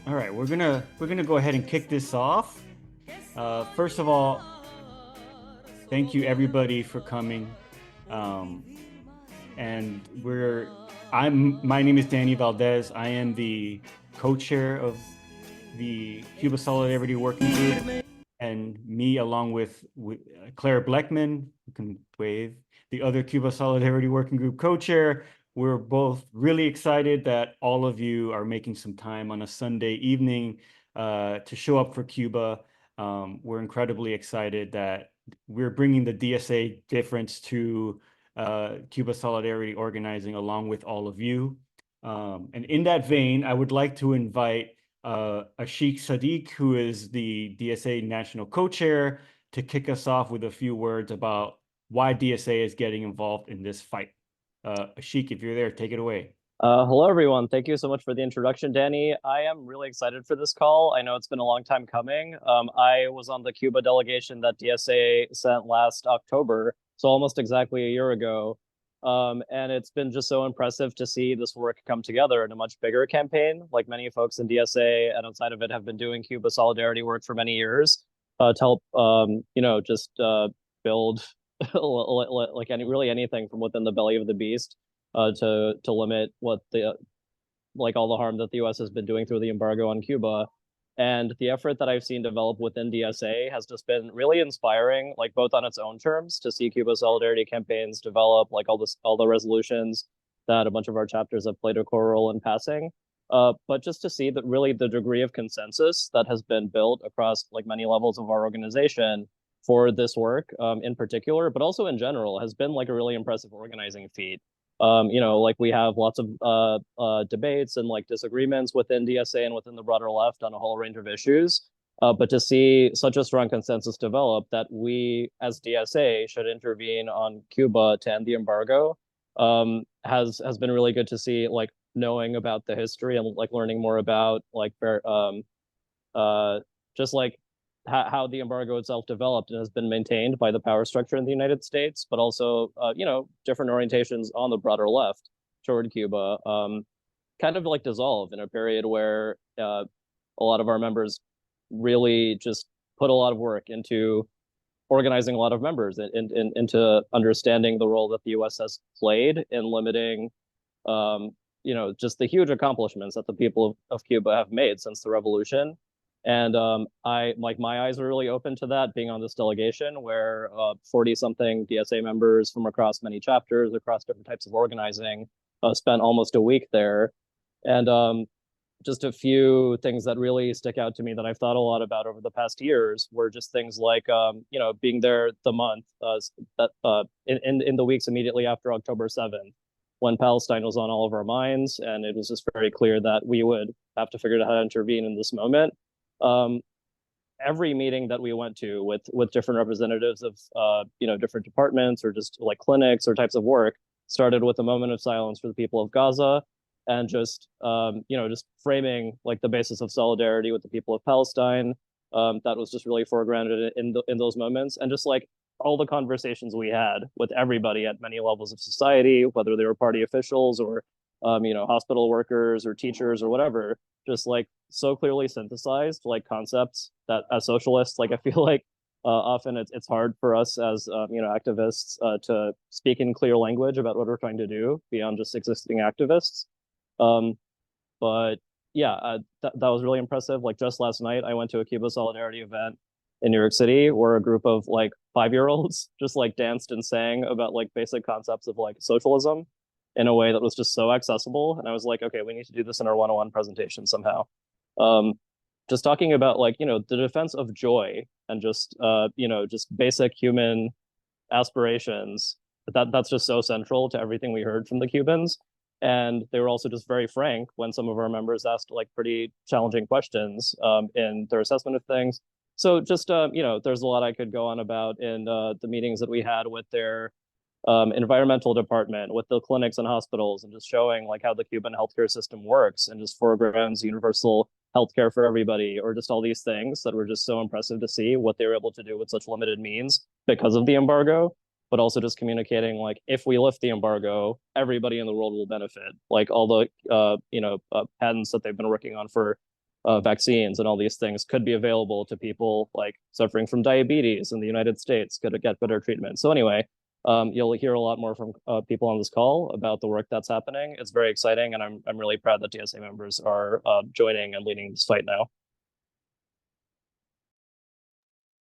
All right, we're gonna go ahead and kick this off. First of all, thank you everybody for coming. Um, and my name is Danny Valdez. I am the co-chair of the Cuba Solidarity Working Group, and me along with Claire Bleckman, who can wave, the other Cuba Solidarity Working Group co-chair. We're both really excited that all of you are making some time on a Sunday evening to show up for Cuba. We're incredibly excited that we're bringing the DSA difference to Cuba Solidarity organizing along with all of you. And in that vein, I would like to invite Ashik Sadiq, who is the DSA National Co-Chair, to kick us off with a few words about why DSA is getting involved in this fight. Ashik, if you're there, take it away. Hello, everyone. Thank you so much for the introduction, Danny. I am really excited for this call. I know it's been a long time coming. I was on the Cuba delegation that DSA sent last October, so almost exactly a year ago. And it's been just so impressive to see this work come together in a much bigger campaign. Like many folks in DSA and outside of it have been doing Cuba solidarity work for many years to help, just build like really anything from within the belly of the beast to limit what the like all the harm that the U.S. has been doing through the embargo on Cuba. And the effort that I've seen develop within DSA has just been really inspiring, like both on its own terms to see Cuba solidarity campaigns develop, like all the resolutions that a bunch of our chapters have played a core role in passing. But just to see that really the degree of consensus that has been built across like many levels of our organization for this work in particular, but also in general, has been like a really impressive organizing feat. Like we have lots of debates and like disagreements within DSA and within the broader left on a whole range of issues. But to see such a strong consensus develop that we as DSA should intervene on Cuba to end the embargo has been really good to see, like knowing about the history and like learning more about like uh, just like how the embargo itself developed and has been maintained by the power structure in the United States, but also, different orientations on the broader left toward Cuba, kind of like dissolve in a period where a lot of our members really just put a lot of work into organizing a lot of members into understanding the role that the U.S. has played in limiting, just the huge accomplishments that the people of Cuba have made since the revolution. And I like my eyes were really open to that being on this delegation where 40 something DSA members from across many chapters, across different types of organizing, spent almost a week there. And just a few things that really stick out to me that I've thought a lot about over the past years were just things like, being there the month in the weeks immediately after October 7th, when Palestine was on all of our minds. And it was just very clear that we would have to figure out how to intervene in this moment. um, every meeting that we went to with different representatives of different departments or just like clinics or types of work started with a moment of silence for the people of Gaza, and just just framing like the basis of solidarity with the people of Palestine. That was just really foregrounded in those moments, and just like all the conversations we had with everybody at many levels of society, whether they were party officials or hospital workers or teachers or whatever, just like so clearly synthesized like concepts that as socialists, like I feel like often it's hard for us as activists to speak in clear language about what we're trying to do beyond just existing activists. Um, but yeah, that was really impressive. Like just last night, I went to a Cuba Solidarity event in New York City where a group of like 5 year olds just like danced and sang about like basic concepts of like socialism in a way that was just so accessible. And I was like, okay, we need to do this in our 101 presentation somehow. Um, just talking about like, the defense of joy and just, just basic human aspirations. That's just so central to everything we heard from the Cubans. And they were also just very frank when some of our members asked like pretty challenging questions in their assessment of things. So just, there's a lot I could go on about in the meetings that we had with their environmental department, with the clinics and hospitals, and just showing like how the Cuban healthcare system works and just foregrounds universal healthcare for everybody, or just all these things that were just so impressive to see what they were able to do with such limited means because of the embargo. But also just communicating like if we lift the embargo, everybody in the world will benefit. Like all the patents that they've been working on for vaccines and all these things could be available to people like suffering from diabetes in the United States, could get better treatment. So anyway, you'll hear a lot more from people on this call about the work that's happening. It's very exciting, and I'm really proud that DSA members are joining and leading this fight now.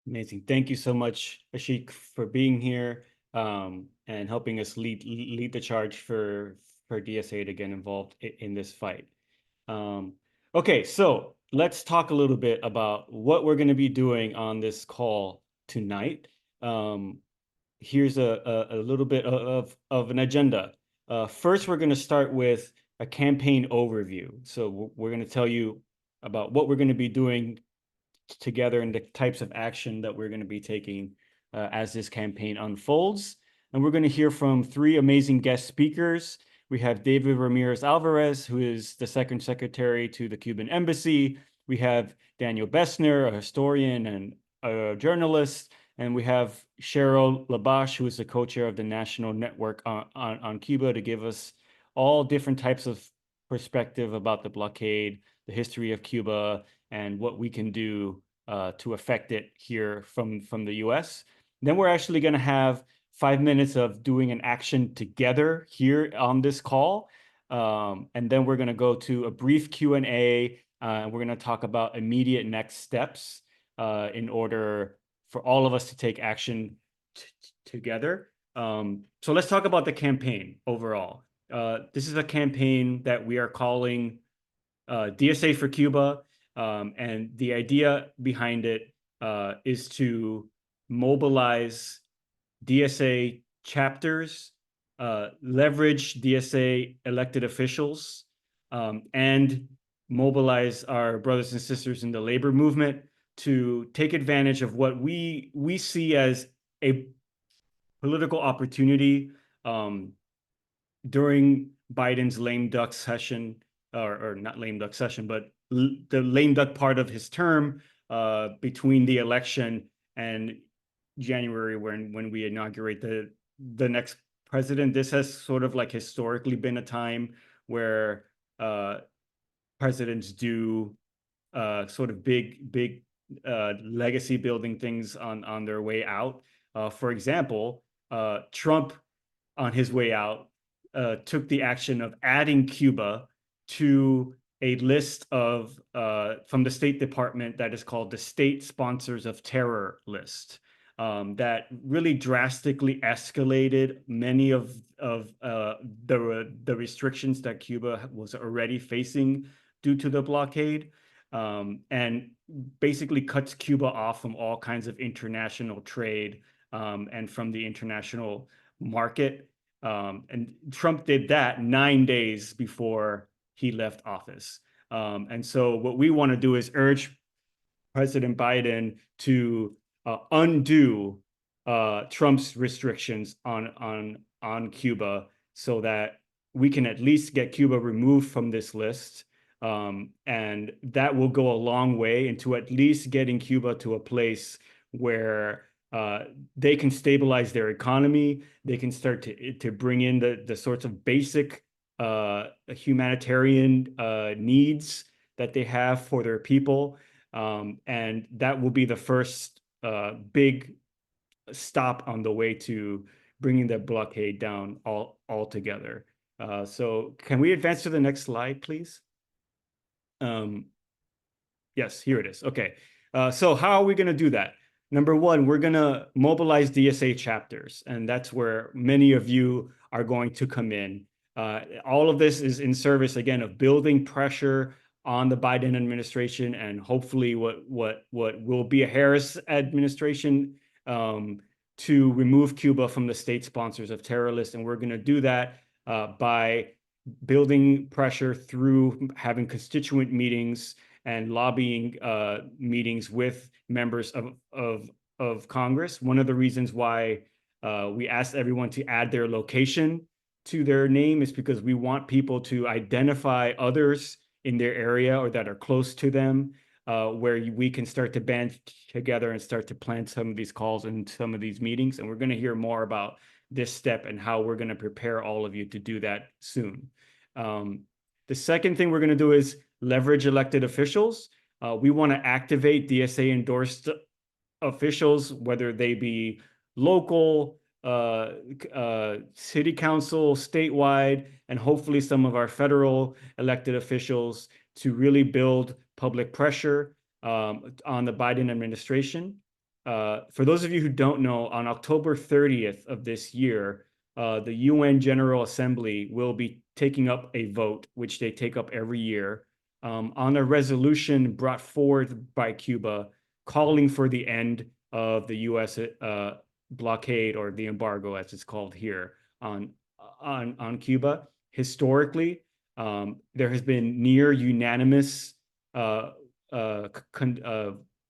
Amazing. Thank you so much, Ashik, for being here and helping us lead the charge for DSA to get involved in this fight. Okay, so let's talk a little bit about what we're going to be doing on this call tonight. Here's a little bit of an agenda. First, we're going to start with a campaign overview. So we're going to tell you about what we're going to be doing together and the types of action that we're going to be taking as this campaign unfolds. And we're going to hear from three amazing guest speakers. We have David Ramírez Álvarez, who is the second secretary to the Cuban embassy. We have Daniel Bessner, a historian and a journalist. And we have Cheryl LaBash, who is the co-chair of the National Network on Cuba, to give us all different types of perspective about the blockade, the history of Cuba, and what we can do to affect it here from the US. Then we're actually going to have 5 minutes of doing an action together here on this call. And then we're going to go to a brief Q&A. We're going to talk about immediate next steps in order for all of us to take action together. So let's talk about the campaign overall. This is a campaign that we are calling DSA for Cuba. And the idea behind it is to mobilize DSA chapters, leverage DSA elected officials, and mobilize our brothers and sisters in the labor movement to take advantage of what we see as a political opportunity during Biden's lame duck session, or not lame duck session, but the lame duck part of his term between the election and January when we inaugurate the next president. This has sort of like historically been a time where presidents do sort of big legacy building things on their way out. For example, Trump on his way out took the action of adding Cuba to a list of from the State Department that is called the State Sponsors of Terror list. That really drastically escalated many of the restrictions that Cuba was already facing due to the blockade, and basically cuts Cuba off from all kinds of international trade and from the international market. And Trump did that 9 days before he left office. And so what we want to do is urge President Biden to undo Trump's restrictions on Cuba so that we can at least get Cuba removed from this list. And that will go a long way into at least getting Cuba to a place where they can stabilize their economy. They can start to bring in the sorts of basic humanitarian needs that they have for their people. And that will be the first big stop on the way to bringing the blockade down altogether. So can we advance to the next slide, please? Yes, here it is. Okay. So how are we going to do that? Number one, we're going to mobilize DSA chapters, and that's where many of you are going to come in. All of this is in service, again, of building pressure on the Biden administration and hopefully what will be a Harris administration to remove Cuba from the state sponsors of terror list. And we're going to do that by building pressure through having constituent meetings and lobbying meetings with members of Congress. One of the reasons why we asked everyone to add their location to their name is because we want people to identify others in their area or that are close to them, where we can start to band together and start to plan some of these calls and some of these meetings. And we're going to hear more about this step and how we're going to prepare all of you to do that soon. The second thing we're going to do is leverage elected officials. We want to activate DSA endorsed officials, whether they be local, city council, statewide, and hopefully some of our federal elected officials to really build public pressure on the Biden administration. For those of you who don't know, on October 30th of this year, the UN General Assembly will be taking up a vote, which they take up every year, on a resolution brought forward by Cuba calling for the end of the U.S. Blockade, or the embargo, as it's called here, on Cuba. Historically, there has been near unanimous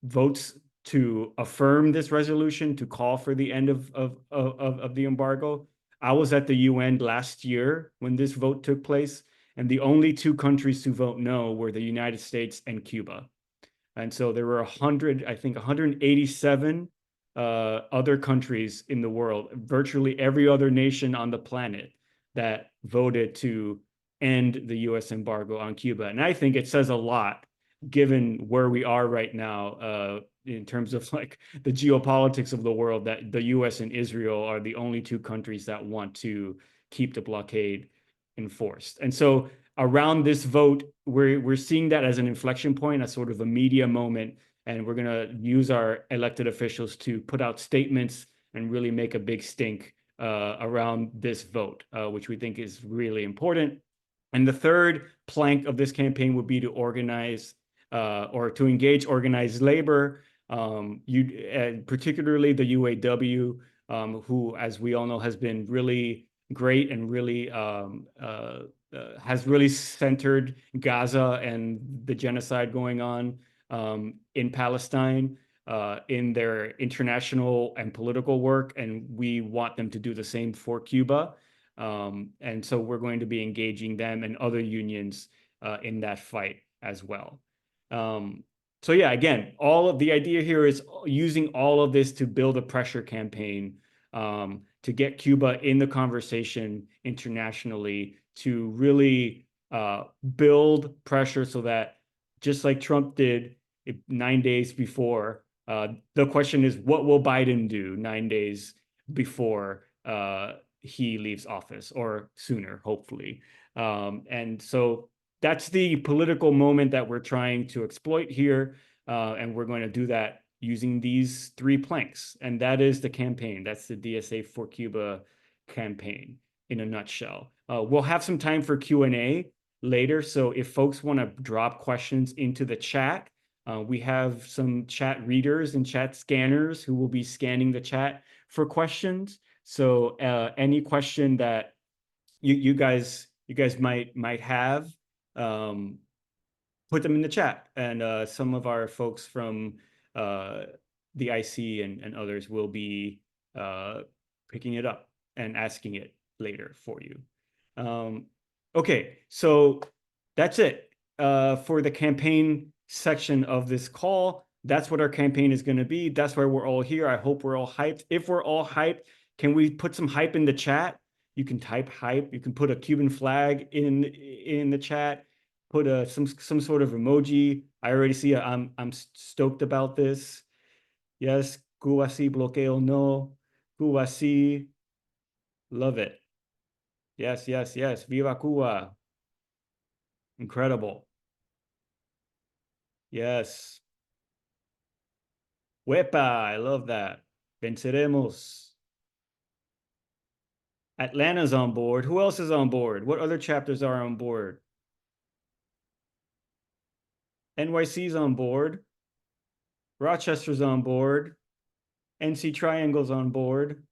votes to affirm this resolution, to call for the end of the embargo. I was at the UN last year when this vote took place, and the only two countries to vote no were the United States and Cuba. And so there were 187 other countries in the world, virtually every other nation on the planet, that voted to end the US embargo on Cuba. And I think it says a lot, given where we are right now, in terms of like the geopolitics of the world, that the US and Israel are the only two countries that want to keep the blockade enforced. And so around this vote, we're seeing that as an inflection point, as sort of a media moment, and we're going to use our elected officials to put out statements and really make a big stink around this vote, which we think is really important. And the third plank of this campaign would be to organize or to engage organized labor, particularly the UAW, who, as we all know, has been really great and really has really centered Gaza and the genocide going on in Palestine in their international and political work, and we want them to do the same for Cuba. And so we're going to be engaging them and other unions in that fight as well. So yeah, again, all of the idea here is using all of this to build a pressure campaign to get Cuba in the conversation internationally, to really build pressure so that, just like Trump did 9 days before, the question is, what will Biden do 9 days before he leaves office, or sooner, hopefully. And so that's the political moment that we're trying to exploit here. And we're going to do that using these three planks. And that is the campaign. That's the DSA for Cuba campaign in a nutshell. We'll have some time for Q&A later. So if folks want to drop questions into the chat, we have some chat readers and chat scanners who will be scanning the chat for questions. So any question that you guys might have, put them in the chat, and some of our folks from the IC and others will be picking it up and asking it later for you. Okay, so that's it for the campaign section of this call. That's what our campaign is going to be. That's why we're all here. I hope we're all hyped. If we're all hyped, can we put some hype in the chat? You can type hype. You can put a Cuban flag in the chat. Put some sort of emoji. I already see I'm stoked about this. Yes, Cuba sí, bloqueo no. Cuba sí. Love it. Yes, yes, yes. Viva Cuba. Incredible. Yes. Wepa, I love that. Venceremos. Atlanta's on board. Who else is on board? What other chapters are on board? NYC's on board. Rochester's on board. NC Triangle's on board.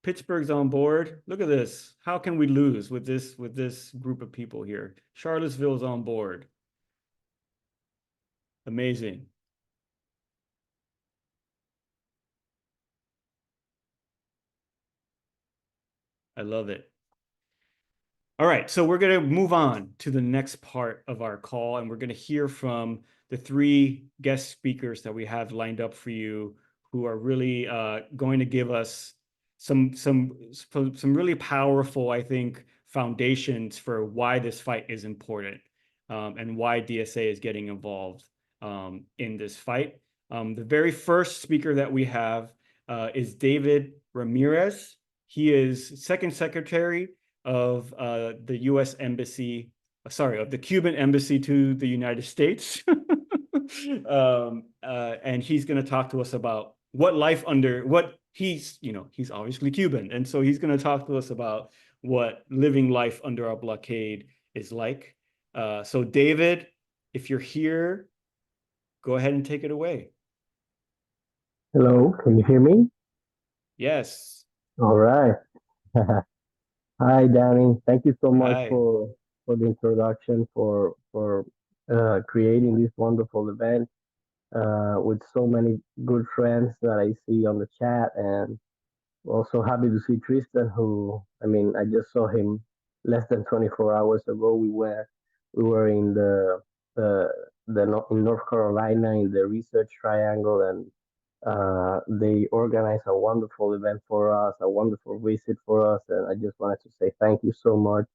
Pittsburgh's on board. Look at this. How can we lose with this group of people here? Charlottesville's on board. Amazing. I love it. All right, so we're going to move on to the next part of our call, and we're going to hear from the three guest speakers that we have lined up for you, who are really going to give us some really powerful, I think, foundations for why this fight is important. and why DSA is getting involved in this fight. The very first speaker that we have is David Ramírez. He is Second Secretary of the U.S. Embassy, of the Cuban Embassy to the United States. And he's going to talk to us about he's obviously Cuban. And so he's going to talk to us about what living life under a blockade is like. So David, if you're here, go ahead and take it away. Hello, can you hear me? Yes. All right. Hi, Danny. Thank you so much Hi. for the introduction, for creating this wonderful event with so many good friends that I see on the chat, and also happy to see Tristan, who I just saw him less than 24 hours ago. We were in the in North Carolina in the Research Triangle, and they organized a wonderful event for us, a wonderful visit for us, and I just wanted to say thank you so much.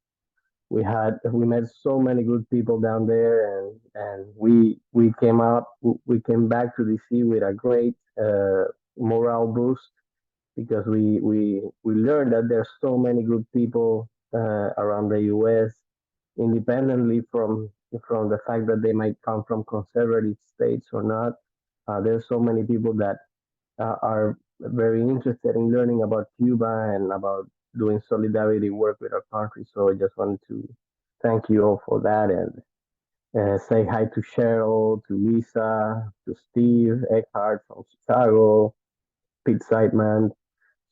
We met so many good people down there, and we came back to DC with a great morale boost because we learned that there's so many good people around the U.S. independently from the fact that they might come from conservative states or not. There's so many people that are very interested in learning about Cuba and about doing solidarity work with our country. So I just wanted to thank you all for that and say hi to Cheryl, to Lisa, to Steve Eckhart from Chicago, Pete Seidman.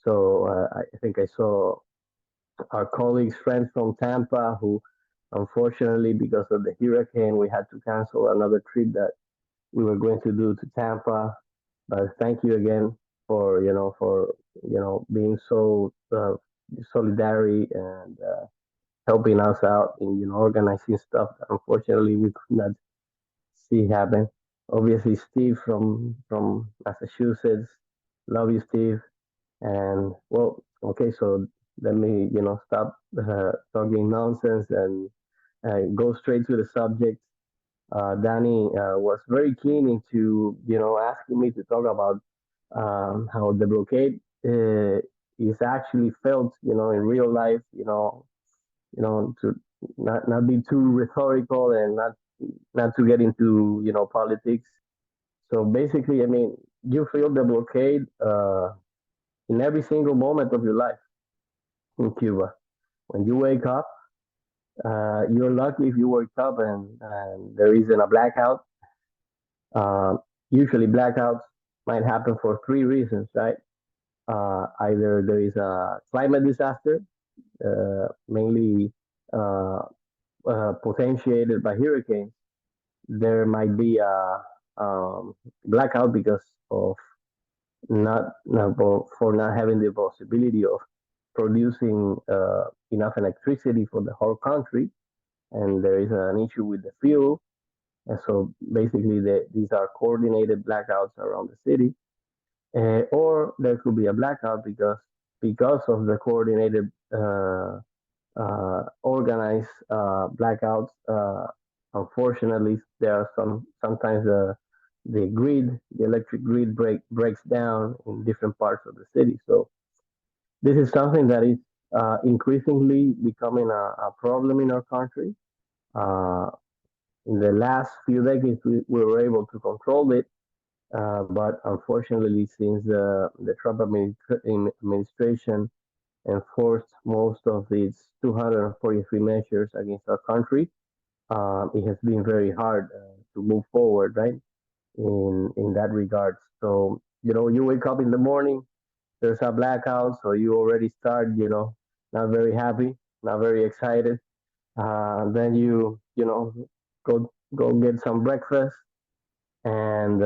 So I think I saw our colleagues, friends from Tampa, who unfortunately, because of the hurricane, we had to cancel another trip that we were going to do to Tampa. But thank you again for being so solidary and helping us out in organizing stuff that unfortunately we could not see happen. Obviously, Steve from Massachusetts, love you, Steve. And well, okay, so let me stop talking nonsense and go straight to the subject. Danny was very keen into asking me to talk about how the blockade is actually felt in real life. To not be too rhetorical and not to get into politics. So basically, you feel the blockade in every single moment of your life in Cuba. When you wake up, you're lucky if you wake up and there isn't a blackout. Uh, Usually, blackouts might happen for three reasons, right? Either there is a climate disaster, mainly uh, potentiated by hurricanes. There might be a blackout because of not for not having the possibility of producing enough electricity for the whole country, and there is an issue with the fuel. And so basically, these are coordinated blackouts around the city, or there could be a blackout because of the coordinated organized blackouts. Unfortunately, there are sometimes the electric grid breaks down in different parts of the city. So this is something that is increasingly becoming a problem in our country. Uh, in the last few decades, we were able to control it, but unfortunately, since the Trump administration enforced most of its 243 measures against our country, it has been very hard to move forward, right? In that regard. So you wake up in the morning, there's a blackout, so you already start, not very happy, not very excited. Then you go get some breakfast, and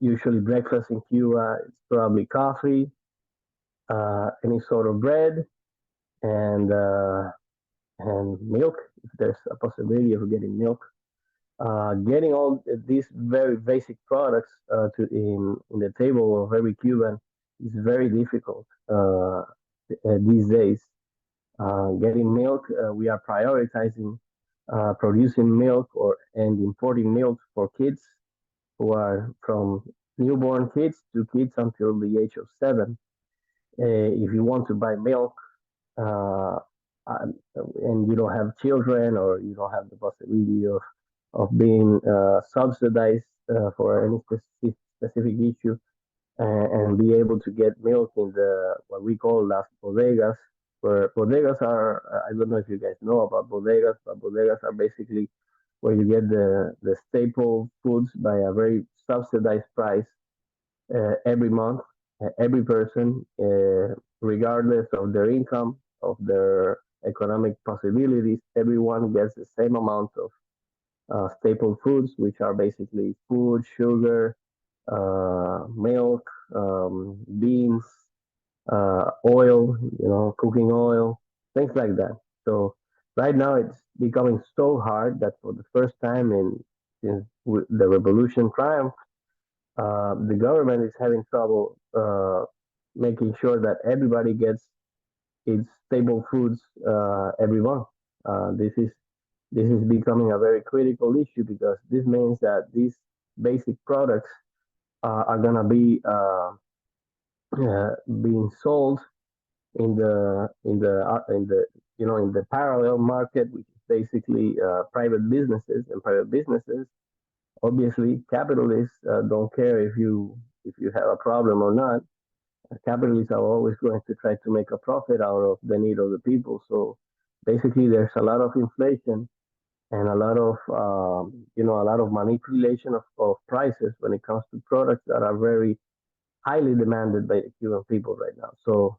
usually breakfast in Cuba is probably coffee, any sort of bread, and uh, and milk if there's a possibility of getting milk. Getting all these very basic products in the table of every Cuban is very difficult these days. Getting milk, we are prioritizing producing milk and importing milk for kids who are from newborn kids to kids until the age of 7. If you want to buy milk uh, and you don't have children or you don't have the possibility of being subsidized for any specific issue, and be able to get milk in the what we call las bodegas. Where bodegas are, I don't know if you guys know about bodegas, but bodegas are basically where you get the staple foods by a very subsidized price every month. Every person, regardless of their income, of their economic possibilities, everyone gets the same amount of staple foods, which are basically food, sugar, milk, beans, oil, cooking oil, things like that. So right now it's becoming so hard that for the first time since the revolution triumphed, the government is having trouble making sure that everybody gets its staple foods every month. This is becoming a very critical issue because this means that these basic products are gonna be being sold in the parallel market, which is basically private businesses, and private businesses. Obviously, capitalists don't care if you have a problem or not. Capitalists are always going to try to make a profit out of the need of the people. So basically, there's a lot of inflation and a lot of manipulation of prices when it comes to products that are very highly demanded by the Cuban people right now. So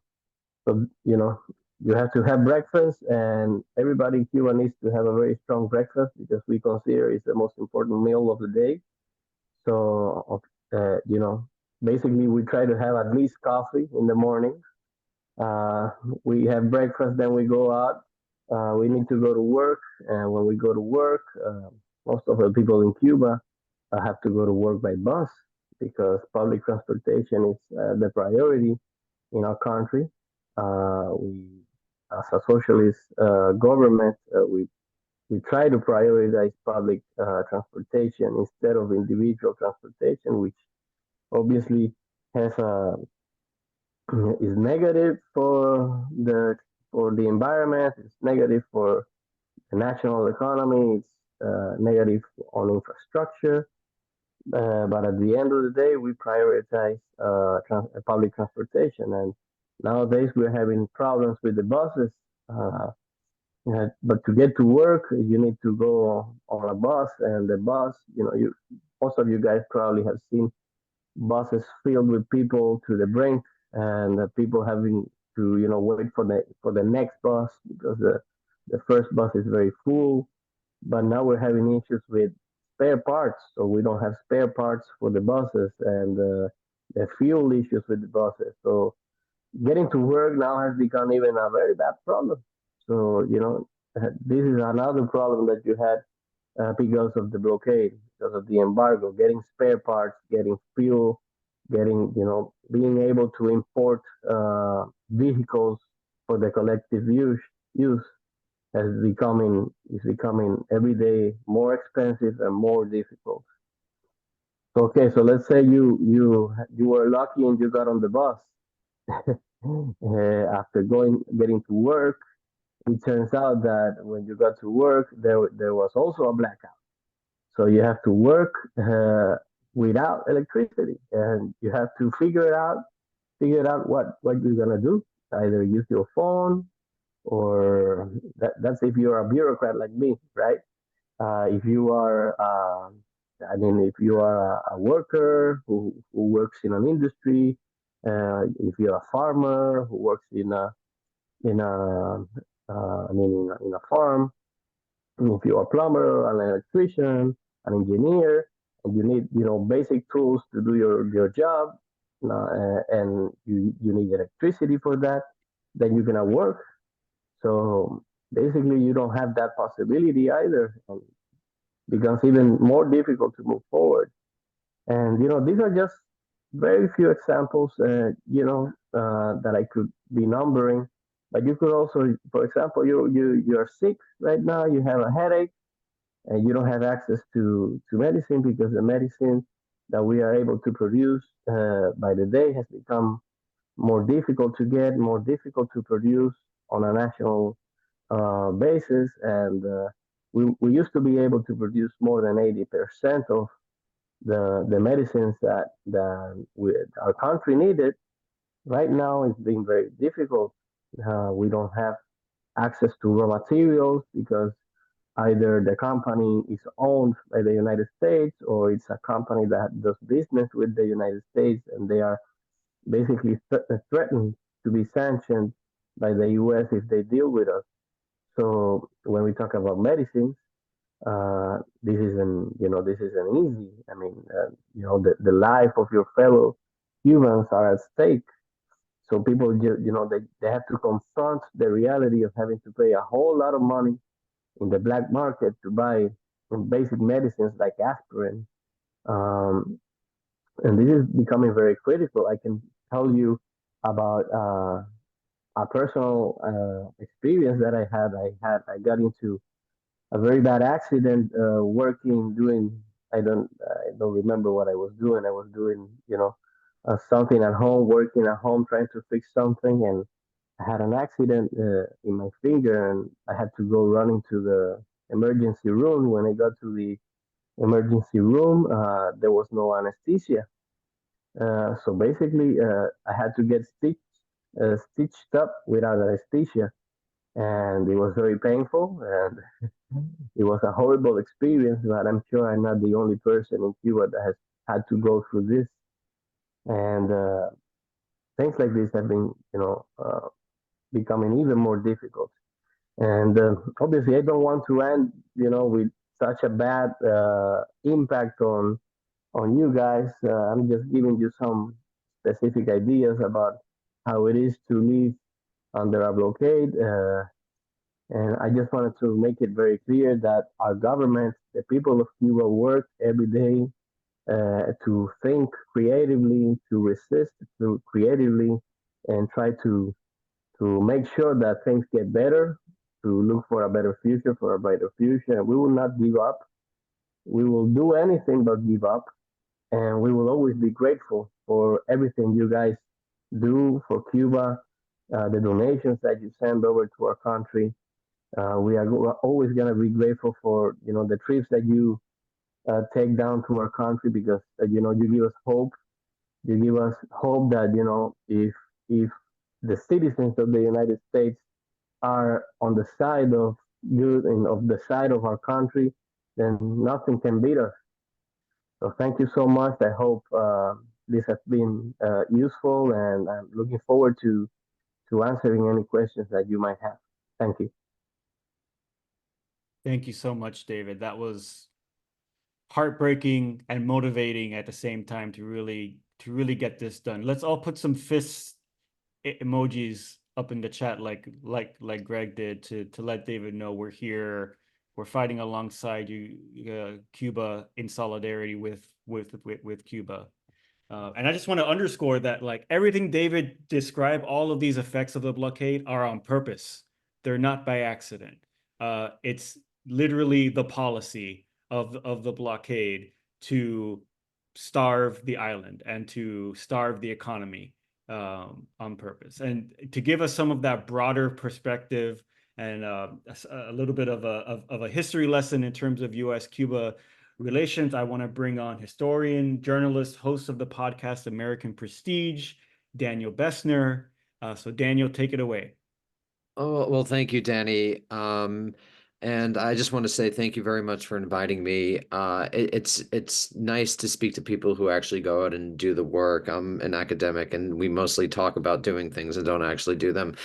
you have to have breakfast, and everybody in Cuba needs to have a very strong breakfast because we consider it's the most important meal of the day. So, basically, we try to have at least coffee in the morning. Uh, we have breakfast, then we go out. We need to go to work, and when we go to work, most of the people in Cuba have to go to work by bus because public transportation is the priority in our country. As a socialist government, we try to prioritize public transportation instead of individual transportation, which obviously has a is negative for the environment. It's negative for the national economy. It's negative on infrastructure. But at the end of the day, we prioritize public transportation. And nowadays, we're having problems with the buses. But to get to work, you need to go on a bus, and the bus, most of you guys probably have seen buses filled with people to the brink, and people having to, wait for the next bus because the first bus is very full. But now we're having issues with spare parts, so we don't have spare parts for the buses, and the fuel issues with the buses. So getting to work now has become even a very bad problem. So this is another problem that you had because of the blockade, because of the embargo. Getting spare parts, getting fuel, being able to import vehicles for the collective use is becoming every day more expensive and more difficult. Okay, so let's say you were lucky and you got on the bus. After getting to work, it turns out that when you got to work, there was also a blackout. So you have to work without electricity, and you have to figure it out what you're gonna do. Either use your phone, or that's if you're a bureaucrat like me, right? If you are, if you are a worker who works in an industry, if you're a farmer who works in a farm, if you're a plumber, an electrician, an engineer, and you need basic tools to do your job, and you need electricity for that, then you're gonna work. So basically, you don't have that possibility either, and it becomes even more difficult to move forward. And these are just very few examples, that I could be numbering. But you could also, for example, you're sick right now. You have a headache. and you don't have access to medicine because the medicine that we are able to produce by the day has become more difficult to get, more difficult to produce on a national basis. And we used to be able to produce more than 80% of the medicines that our country needed. Right now, it's been very difficult. We don't have access to raw materials because either the company is owned by the United States or it's a company that does business with the United States, and they are basically threatened to be sanctioned by the US if they deal with us. So when we talk about medicines, this isn't easy. I mean, the life of your fellow humans are at stake. So people just, they have to confront the reality of having to pay a whole lot of money in the black market to buy basic medicines like aspirin. Um, and this is becoming very critical. I can tell you about a personal experience that I had. I got into a very bad accident working doing. I don't remember what I was doing. I was doing something at home, working at home, trying to fix something, and I had an accident in my finger, and I had to go running to the emergency room. When I got to the emergency room, there was no anesthesia. So basically, I had to get stitched up without anesthesia, and it was very painful, and it was a horrible experience. But I'm sure I'm not the only person in Cuba that has had to go through this. And things like this have been, becoming even more difficult. And obviously, I don't want to end, with such a bad impact on you guys. I'm just giving you some specific ideas about how it is to live under a blockade. And I just wanted to make it very clear that our government, the people of Cuba, work every day to think creatively, to resist to creatively, and try to make sure that things get better, to look for a better future, for a brighter future. And we will not give up. We will do anything but give up. And we will always be grateful for everything you guys do for Cuba, the donations that you send over to our country. We're always going to be grateful for the trips that you take down to our country because you give us hope. You give us hope that if the citizens of the United States are on the side of good and of the side of our country, then nothing can beat us. So thank you so much. I hope this has been useful, and I'm looking forward to answering any questions that you might have. Thank you. Thank you so much, David. That was heartbreaking and motivating at the same time to really get this done. Let's all put some fist emojis up in the chat like Greg did to let David know we're here. We're fighting alongside you, Cuba, in solidarity with Cuba. And I just want to underscore that like everything David described, all of these effects of the blockade are on purpose. They're not by accident. It's literally the policy of the blockade to starve the island and to starve the economy on purpose. And to give us some of that broader perspective and a little bit of a history lesson in terms of U.S.-Cuba relations, I want to bring on historian, journalist, host of the podcast American Prestige, Daniel Bessner. So Daniel, take it away. Oh, well, thank you, Danny. And I just want to say thank you very much for inviting me. It's nice to speak to people who actually go out and do the work. I'm an academic, and we mostly talk about doing things and don't actually do them.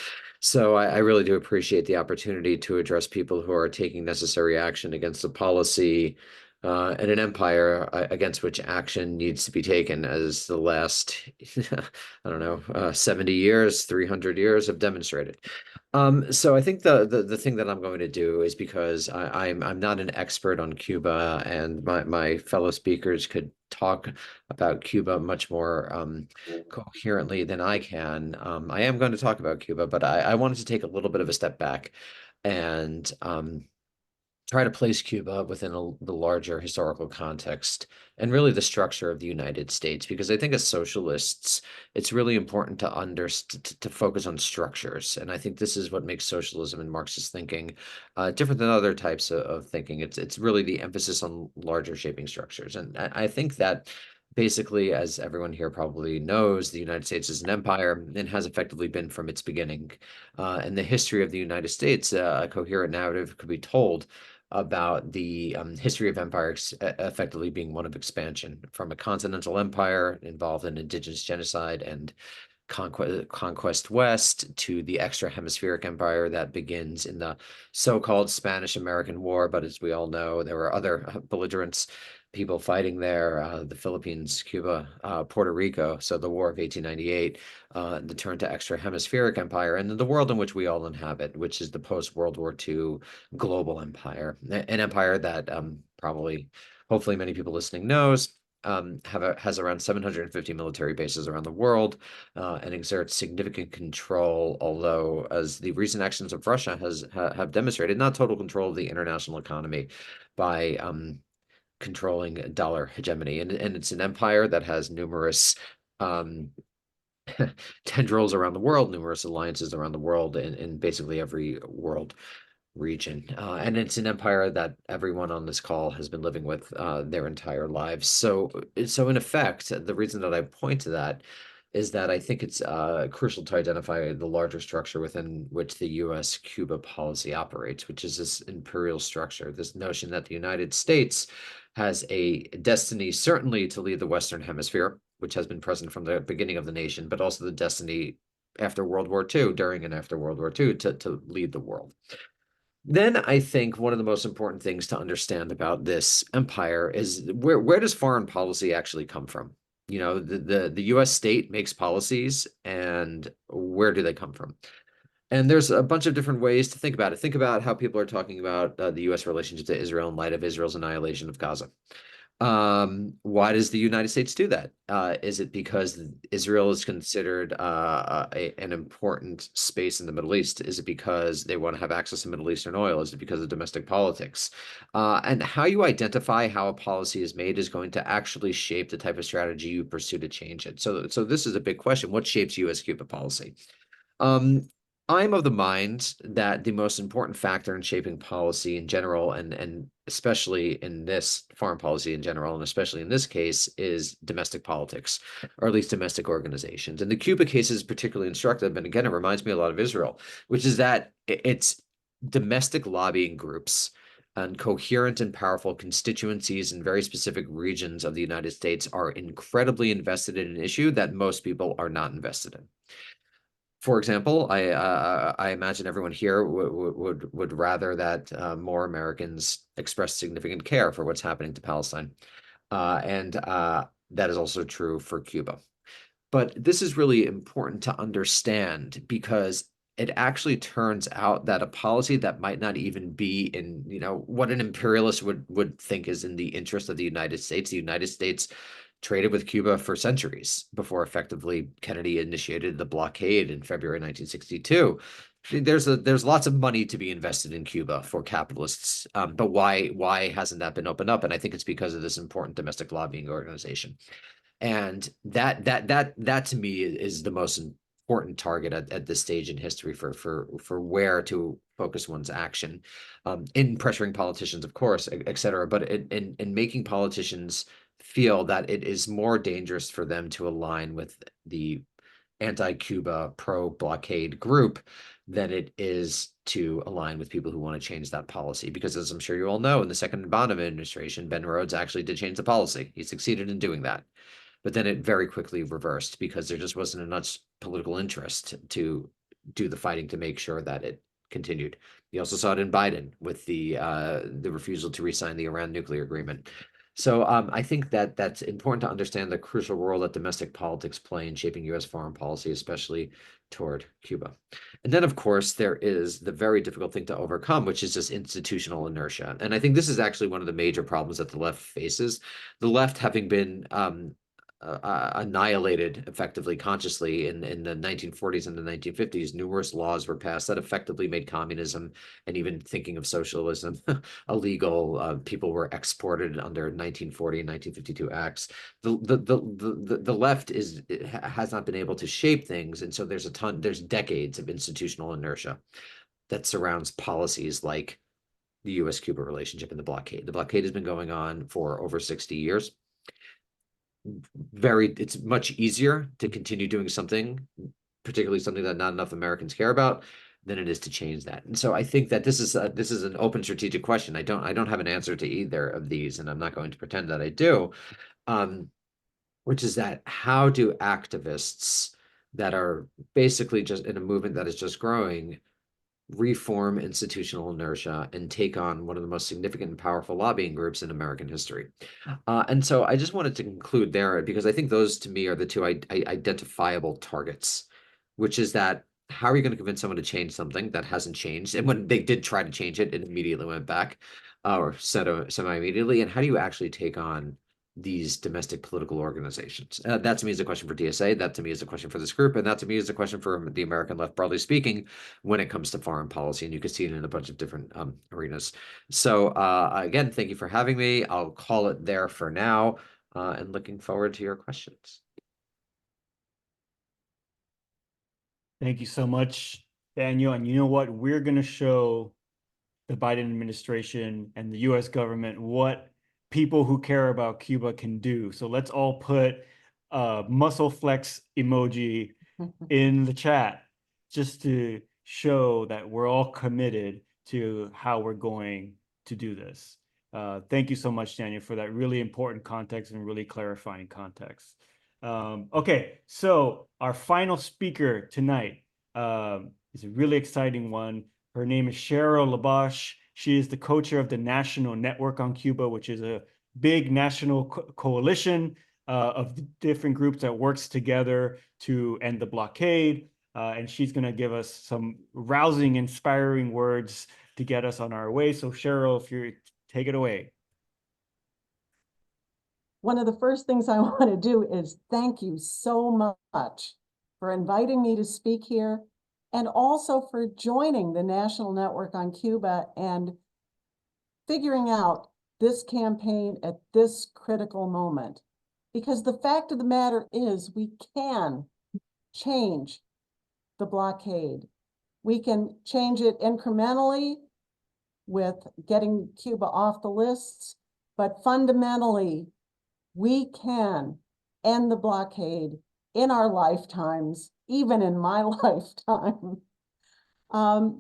So I really do appreciate the opportunity to address people who are taking necessary action against a policy and an empire against which action needs to be taken, as the last, I don't know, 70 years, 300 years have demonstrated. So I think the thing that I'm going to do is because I'm not an expert on Cuba, and my fellow speakers could talk about Cuba much more coherently than I can. I am going to talk about Cuba, but I wanted to take a little bit of a step back and try to place Cuba within the larger historical context and really the structure of the United States, because I think as socialists, it's really important to focus on structures. And I think this is what makes socialism and Marxist thinking different than other types of thinking. It's really the emphasis on larger shaping structures. And I think that basically, as everyone here probably knows, the United States is an empire and has effectively been from its beginning. In the history of the United States, a coherent narrative could be told about the history of empire effectively being one of expansion, from a continental empire involved in indigenous genocide and conquest west, to the extra hemispheric empire that begins in the so-called Spanish-American War. But as we all know, there were other belligerents, people fighting there, the Philippines, Cuba, Puerto Rico. So the War of 1898, the turn to extra hemispheric empire, and then the world in which we all inhabit, which is the post-World War II global empire, an empire that probably, hopefully many people listening knows, has around 750 military bases around the world, and exerts significant control, although as the recent actions of Russia have demonstrated, not total control of the international economy by controlling dollar hegemony. And it's an empire that has numerous tendrils around the world, numerous alliances around the world, in basically every world region. And it's an empire that everyone on this call has been living with their entire lives. So in effect, the reason that I point to that is that I think it's crucial to identify the larger structure within which the U.S.-Cuba policy operates, which is this imperial structure, this notion that the United States has a destiny, certainly to lead the Western Hemisphere, which has been present from the beginning of the nation, but also the destiny after World War II, during and after World War II, to lead the world. Then I think one of the most important things to understand about this empire is where does foreign policy actually come from? You know, the U.S. state makes policies, and where do they come from? And there's a bunch of different ways to think about it. Think about how people are talking about the U.S. relationship to Israel in light of Israel's annihilation of Gaza. Why does the United States do that? Is it because Israel is considered an important space in the Middle East? Is it because they want to have access to Middle Eastern oil? Is it because of domestic politics? And how you identify how a policy is made is going to actually shape the type of strategy you pursue to change it. So this is a big question. What shapes U.S.-Cuba policy? I'm of the mind that the most important factor in shaping policy in general, and especially in this foreign policy in general, and especially in this case, is domestic politics, or at least domestic organizations. And the Cuba case is particularly instructive. And again, it reminds me a lot of Israel, which is that it's domestic lobbying groups and coherent and powerful constituencies in very specific regions of the United States are incredibly invested in an issue that most people are not invested in. For example, I imagine everyone here would rather that more Americans express significant care for what's happening to Palestine, and that is also true for Cuba. But this is really important to understand, because it actually turns out that a policy that might not even be in, you know, what an imperialist would think is in the interest of the United States. The United States traded with Cuba for centuries before effectively Kennedy initiated the blockade in February 1962. There's lots of money to be invested in Cuba for capitalists, but why hasn't that been opened up? And I think it's because of this important domestic lobbying organization. And that to me is the most important target at this stage in history for where to focus one's action, in pressuring politicians, of course, et cetera, but in making politicians feel that it is more dangerous for them to align with the anti-Cuba pro-blockade group than it is to align with people who want to change that policy. Because as I'm sure you all know, in the second Obama administration, Ben Rhodes actually did change the policy. He succeeded in doing that. But then it very quickly reversed because there just wasn't enough political interest to do the fighting to make sure that it continued. You also saw it in Biden with the refusal to re-sign the Iran nuclear agreement. So I think that that's important to understand the crucial role that domestic politics play in shaping U.S. foreign policy, especially toward Cuba. And then, of course, there is the very difficult thing to overcome, which is just institutional inertia. And I think this is actually one of the major problems that the left faces. The left, having been annihilated effectively consciously in the 1940s and the 1950s. Numerous laws were passed that effectively made communism and even thinking of socialism illegal. People were exported under 1940 and 1952 acts. The left has not been able to shape things, and so there's decades of institutional inertia that surrounds policies like the U.S.-Cuba relationship and the blockade. The blockade has been going on for over 60 years. It's much easier to continue doing something, particularly something that not enough Americans care about, than it is to change that. And so I think that this is an open strategic question. I don't have an answer to either of these, and I'm not going to pretend that I do. Which is that how do activists that are basically just in a movement that is just growing reform institutional inertia and take on one of the most significant and powerful lobbying groups in American history? And so I just wanted to conclude there because I think those to me are the two identifiable targets, which is that how are you going to convince someone to change something that hasn't changed? And when they did try to change it, it immediately went back or semi-immediately. And how do you actually take on these domestic political organizations? That to me is a question for DSA. That to me is a question for this group. And that to me is a question for the American left, broadly speaking, when it comes to foreign policy. And you can see it in a bunch of different arenas. So again, thank you for having me. I'll call it there for now and looking forward to your questions. Thank you so much, Daniel. And you know what? We're going to show the Biden administration and the US government what people who care about Cuba can do. So let's all put a muscle flex emoji in the chat just to show that we're all committed to how we're going to do this. Thank you so much, Daniel, for that really important context and really clarifying context. Okay, so our final speaker tonight is a really exciting one. Her name is Cheryl LaBash. She is the co-chair of the National Network on Cuba, which is a big national coalition of different groups that works together to end the blockade. And she's going to give us some rousing, inspiring words to get us on our way. So Cheryl, if you take it away. One of the first things I want to do is thank you so much for inviting me to speak here and also for joining the National Network on Cuba and figuring out this campaign at this critical moment. Because the fact of the matter is we can change the blockade. We can change it incrementally with getting Cuba off the lists, but fundamentally, we can end the blockade in our lifetimes, even in my lifetime. I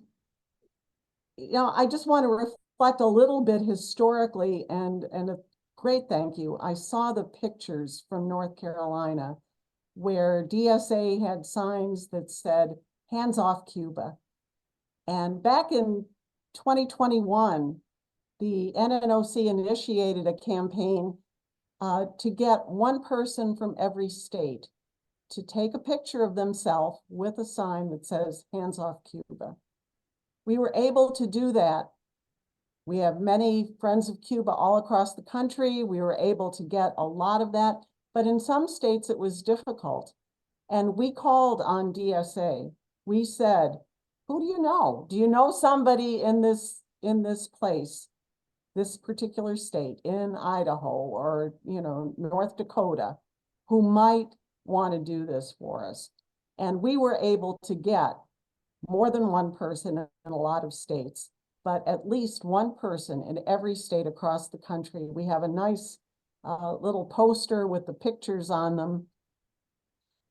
just want to reflect a little bit historically and a great thank you. I saw the pictures from North Carolina where DSA had signs that said, "Hands off Cuba." And back in 2021, the NNOC initiated a campaign to get one person from every state to take a picture of themselves with a sign that says, "Hands off Cuba." We were able to do that. We have many friends of Cuba all across the country. We were able to get a lot of that, but in some states it was difficult. And we called on DSA. We said, who do you know? Do you know somebody in this place? This particular state in Idaho or, North Dakota who might want to do this for us. And we were able to get more than one person in a lot of states, but at least one person in every state across the country. We have a nice little poster with the pictures on them.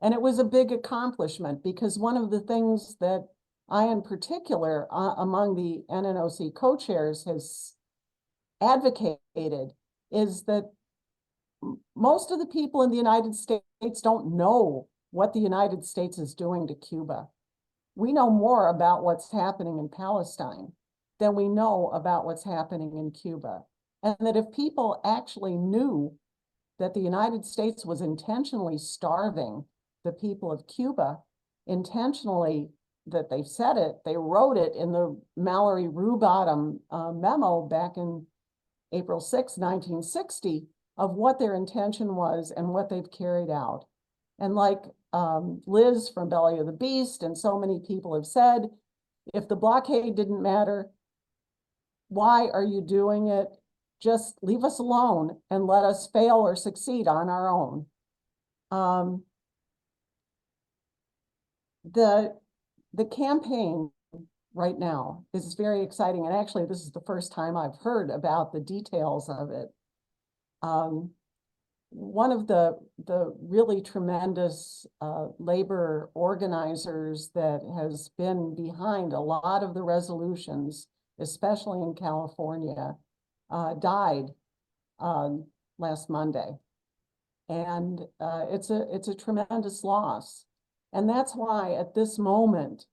And it was a big accomplishment because one of the things that I, in particular, among the NNOC co-chairs has advocated is that most of the people in the United States don't know what the United States is doing to Cuba. We know more about what's happening in Palestine than we know about what's happening in Cuba. And that if people actually knew that the United States was intentionally starving the people of Cuba, intentionally, that they said it, they wrote it in the Mallory Rubottom memo back in April 6, 1960, of what their intention was and what they've carried out. And like Liz from Belly of the Beast and so many people have said, if the blockade didn't matter, why are you doing it? Just leave us alone and let us fail or succeed on our own. The campaign right now is very exciting. And actually, this is the first time I've heard about the details of it. One of the really tremendous labor organizers that has been behind a lot of the resolutions, especially in California, died last Monday. And it's a tremendous loss. And that's why at this moment,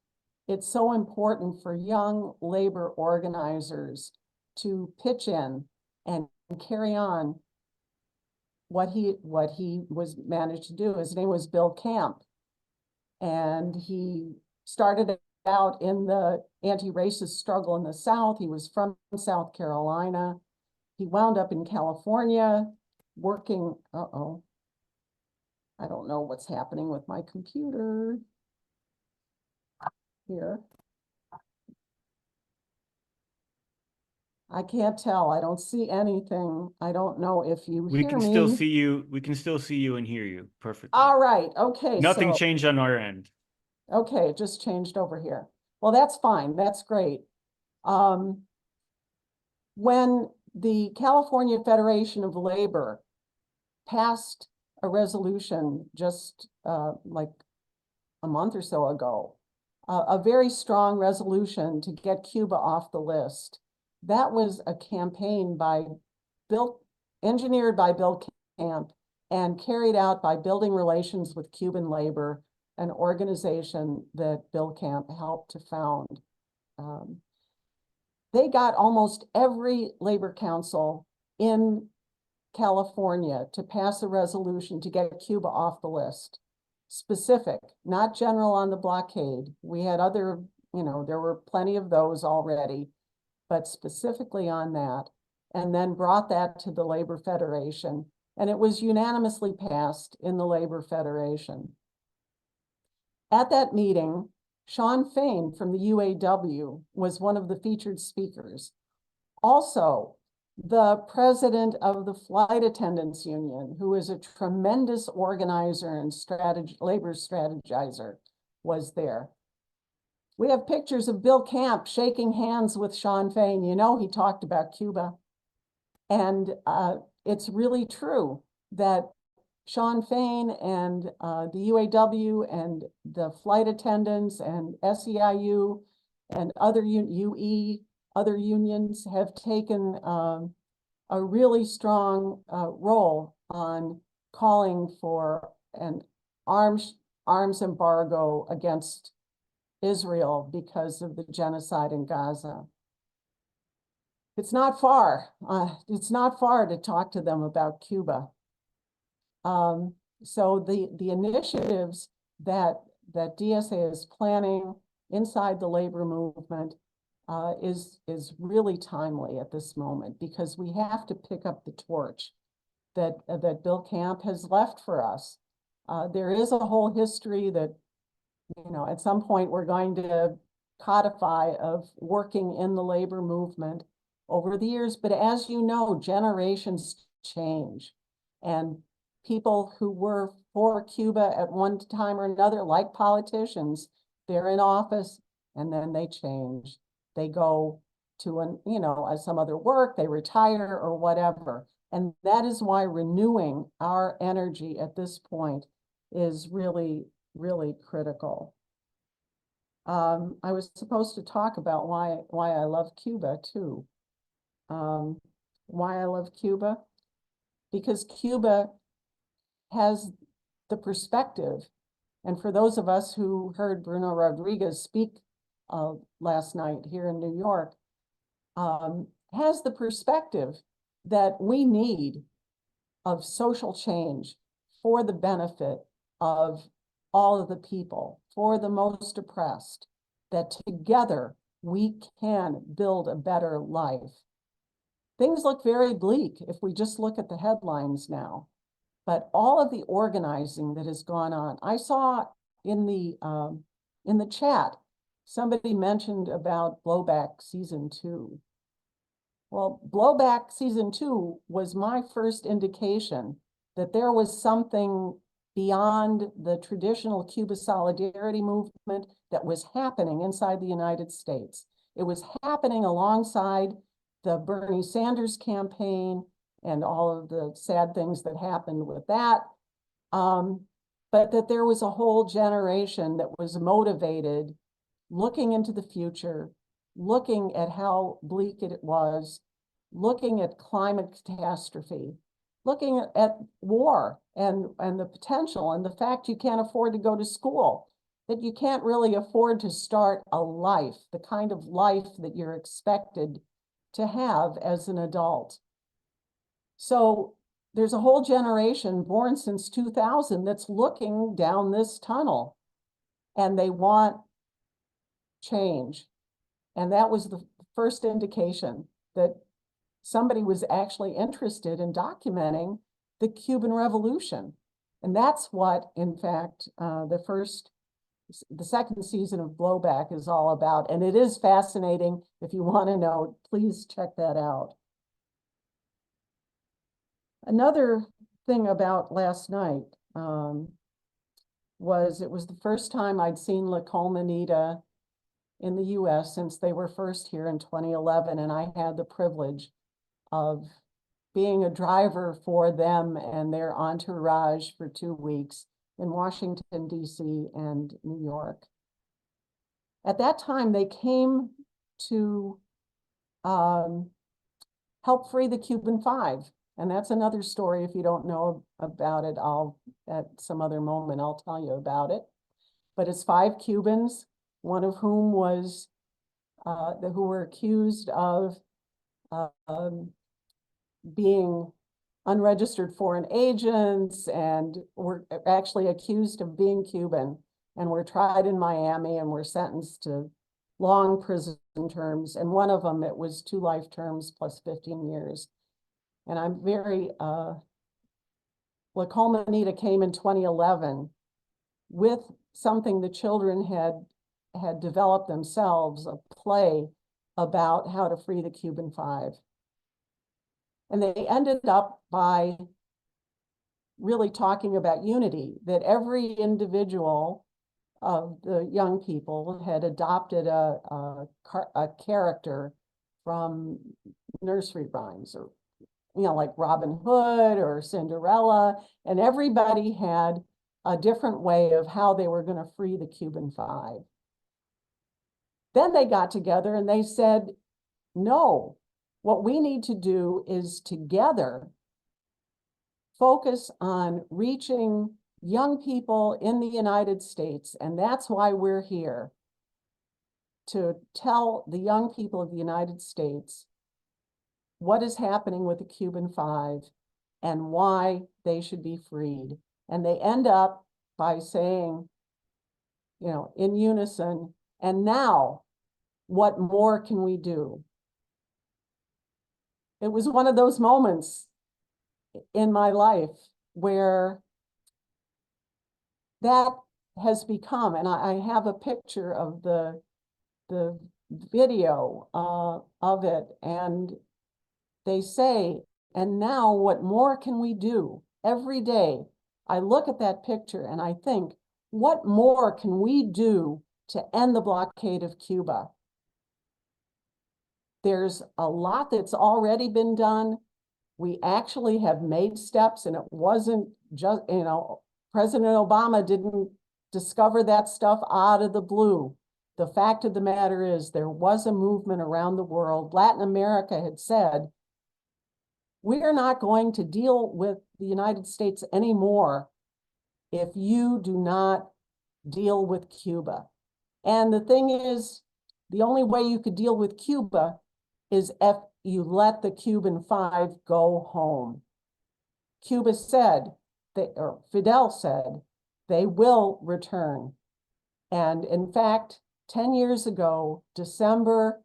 it's so important for young labor organizers to pitch in and carry on what he was managed to do. His name was Bill Camp, and he started out in the anti-racist struggle in the South. He was from South Carolina. He wound up in California working, I don't know what's happening with my computer here. I can't tell. I don't see anything. I don't know if you hear me. We can still see you. We can still see you and hear you perfectly. All right. Okay. Nothing changed on our end. Okay, it just changed over here. Well, that's fine. That's great. When the California Federation of Labor passed a resolution just like a month or so ago, a very strong resolution to get Cuba off the list. That was a campaign engineered by Bill Camp and carried out by Building Relations with Cuban Labor, an organization that Bill Camp helped to found. They got almost every labor council in California to pass a resolution to get Cuba off the list. Specific, not general on the blockade. We had other, there were plenty of those already, but specifically on that, and then brought that to the Labor Federation, and it was unanimously passed in the Labor Federation. At that meeting, Shawn Fain from the UAW was one of the featured speakers. Also, the president of the Flight Attendants Union, who is a tremendous organizer and labor strategizer, was there. We have pictures of Bill Camp shaking hands with Shawn Fain. He talked about Cuba. And it's really true that Shawn Fain and the UAW and the flight attendants and SEIU and other other unions have taken a really strong role on calling for an arms embargo against Israel because of the genocide in Gaza. It's not far. It's not far to talk to them about Cuba. So the initiatives that DSA is planning inside the labor movement is really timely at this moment, because we have to pick up the torch that Bill Camp has left for us. There is a whole history that, at some point we're going to codify of working in the labor movement over the years. But as you know, generations change, and people who were for Cuba at one time or another, like politicians, they're in office and then they change. They go to some other work, they retire or whatever. And that is why renewing our energy at this point is really, really critical. I was supposed to talk about why I love Cuba too. Why I love Cuba? Because Cuba has the perspective, and for those of us who heard Bruno Rodriguez speak last night here in New York, has the perspective that we need of social change for the benefit of all of the people, for the most oppressed, that together we can build a better life. things look very bleak if we just look at the headlines now. But all of the organizing that has gone on, I saw in the chat, somebody mentioned about Blowback Season 2. Well, Blowback Season 2 was my first indication that there was something beyond the traditional Cuba solidarity movement that was happening inside the United States. It was happening alongside the Bernie Sanders campaign and all of the sad things that happened with that. But that there was a whole generation that was motivated, looking into the future, looking at how bleak it was, looking at climate catastrophe, looking at war and the potential and the fact you can't afford to go to school, that you can't really afford to start a life, the kind of life that you're expected to have as an adult. So there's a whole generation born since 2000 that's looking down this tunnel, and they want change. And that was the first indication that somebody was actually interested in documenting the Cuban Revolution. And that's what, in fact, the second season of Blowback is all about. And it is fascinating. If you want to know, please check that out. Another thing about last night was it was the first time I'd seen La Colmanita in the US since they were first here in 2011. And I had the privilege of being a driver for them and their entourage for 2 weeks in Washington, D.C. and New York. At that time, they came to help free the Cuban Five. And that's another story. If you don't know about it, at some other moment, I'll tell you about it. But it's 5 Cubans, one of whom was, who were accused of being unregistered foreign agents and were actually accused of being Cuban and were tried in Miami and were sentenced to long prison terms. And one of them, it was 2 life terms plus 15 years. And I'm very, La Colmanita came in 2011 with something the children had developed themselves, a play about how to free the Cuban Five. And they ended up by really talking about unity, that every individual of the young people had adopted a character from nursery rhymes, or, you know, like Robin Hood or Cinderella, and everybody had a different way of how they were going to free the Cuban Five. Then they got together and they said, no, what we need to do is together focus on reaching young people in the United States. And that's why we're here, to tell the young people of the United States what is happening with the Cuban Five and why they should be freed. And they end up by saying, you know, in unison, and now, what more can we do? It was one of those moments in my life where that has become, and I have a picture of the video of it, and they say, and now what more can we do? Every day I look at that picture and I think, what more can we do to end the blockade of Cuba? There's a lot that's already been done. We actually have made steps, and it wasn't just, you know, President Obama didn't discover that stuff out of the blue. The fact of the matter is there was a movement around the world. Latin America had said, we are not going to deal with the United States anymore if you do not deal with Cuba. And the thing is, the only way you could deal with Cuba is if you let the Cuban Five go home. Cuba said, or Fidel said, they will return. And in fact, 10 years ago, December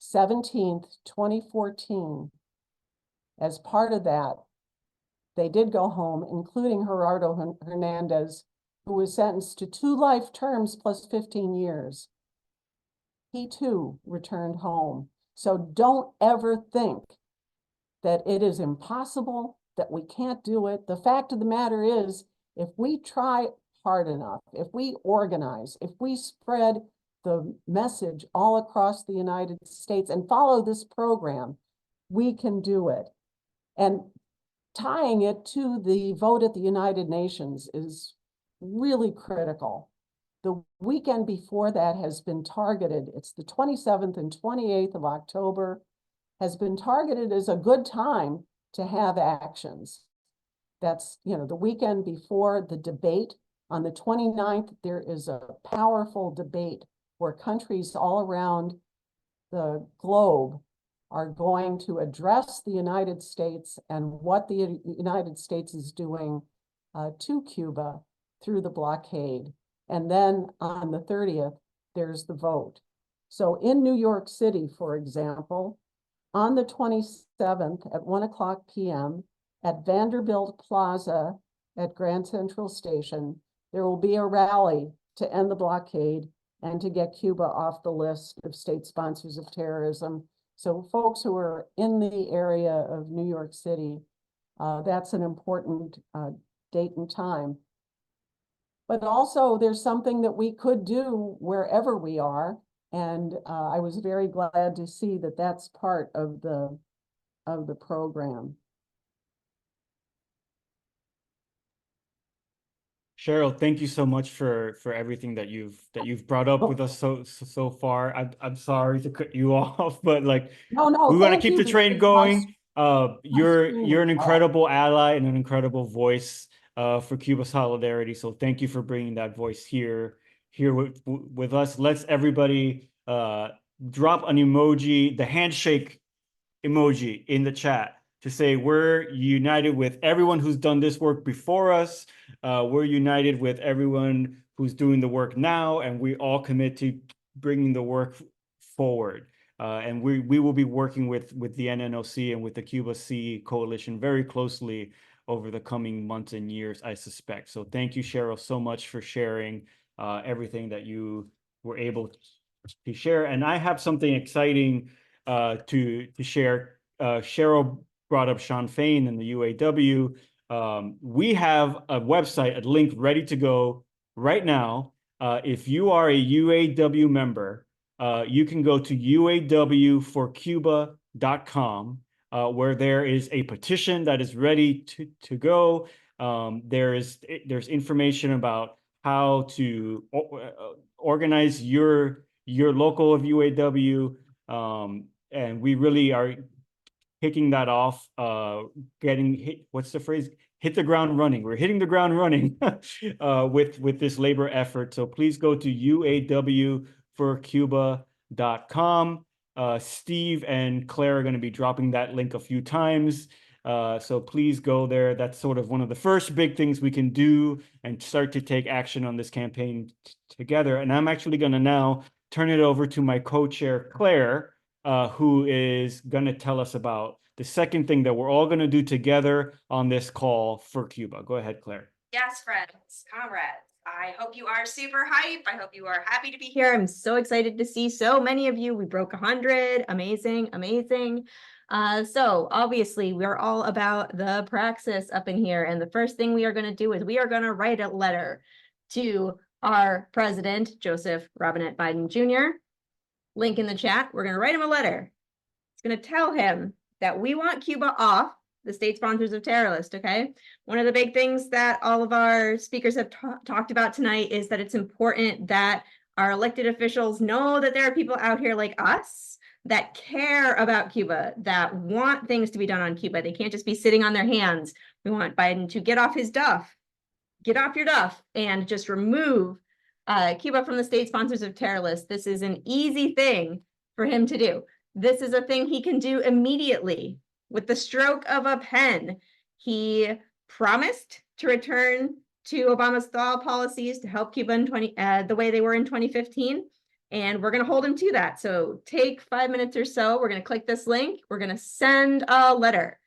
17th, 2014, as part of that, they did go home, including Gerardo Hernandez, who was sentenced to 2 life terms plus 15 years. He too returned home. So don't ever think that it is impossible, that we can't do it. The fact of the matter is, if we try hard enough, if we organize, if we spread the message all across the United States and follow this program, we can do it. And tying it to the vote at the United Nations is really critical. The weekend before that has been targeted. It's the 27th and 28th of October, has been targeted as a good time to have actions. That's, you know, the weekend before the debate. On the 29th, there is a powerful debate where countries all around the globe are going to address the United States and what the United States is doing to Cuba through the blockade. And then on the 30th, there's the vote. So in New York City, for example, on the 27th at 1:00 p.m. at Vanderbilt Plaza at Grand Central Station, there will be a rally to end the blockade and to get Cuba off the list of state sponsors of terrorism. So folks who are in the area of New York City, that's an important date and time. But also there's something that we could do wherever we are. And I was very glad to see that that's part of the program. Cheryl, thank you so much for everything that you've brought up with us so far. I'm sorry to cut you off, but like no, we want to thank keep you, the train because going. You're screen an is incredible ally and an incredible voice for Cuba Solidarity. So thank you for bringing that voice here with us. Let's everybody drop an emoji, the handshake emoji in the chat to say we're united with everyone who's done this work before us. We're united with everyone who's doing the work now, and we all commit to bringing the work forward. And we will be working with the NNOC and with the Cuba C Coalition very closely over the coming months and years, I suspect. So thank you, Cheryl, so much for sharing everything that you were able to share. And I have something exciting to share. Cheryl brought up Sean Fain and the UAW. We have a website, a link ready to go right now. If you are a UAW member, you can go to uawforcuba.com, where there is a petition that is ready to go. There's information about how to organize your local of UAW, and we really are kicking that off, what's the phrase? Hit the ground running. We're hitting the ground running with this labor effort. So please go to uawforcuba.com. Steve and Claire are going to be dropping that link a few times. So please go there. That's sort of one of the first big things we can do and start to take action on this campaign together. And I'm actually going to now turn it over to my co-chair, Claire, who is going to tell us about the second thing that we're all going to do together on this call for Cuba. Go ahead, Claire. Yes, friends, comrades. I hope you are super hype. I hope you are happy to be here. I'm so excited to see so many of you. We broke 100. Amazing, amazing. So obviously we're all about the praxis up in here. And the first thing we are going to do is we are going to write a letter to our president, Joseph Robinette Biden Jr. Link in the chat. We're going to write him a letter. It's going to tell him that we want Cuba off the state sponsors of terror list, okay? One of the big things that all of our speakers have talked about tonight is that it's important that our elected officials know that there are people out here like us that care about Cuba, that want things to be done on Cuba. They can't just be sitting on their hands. We want Biden to get off his duff, get off your duff, and just remove Cuba from the state sponsors of terror list. This is an easy thing for him to do. This is a thing he can do immediately with the stroke of a pen. He promised to return to Obama's thaw policies to help Cuba in the way they were in 2015. And we're going to hold him to that. So take 5 minutes or so. We're going to click this link. We're going to send a letter.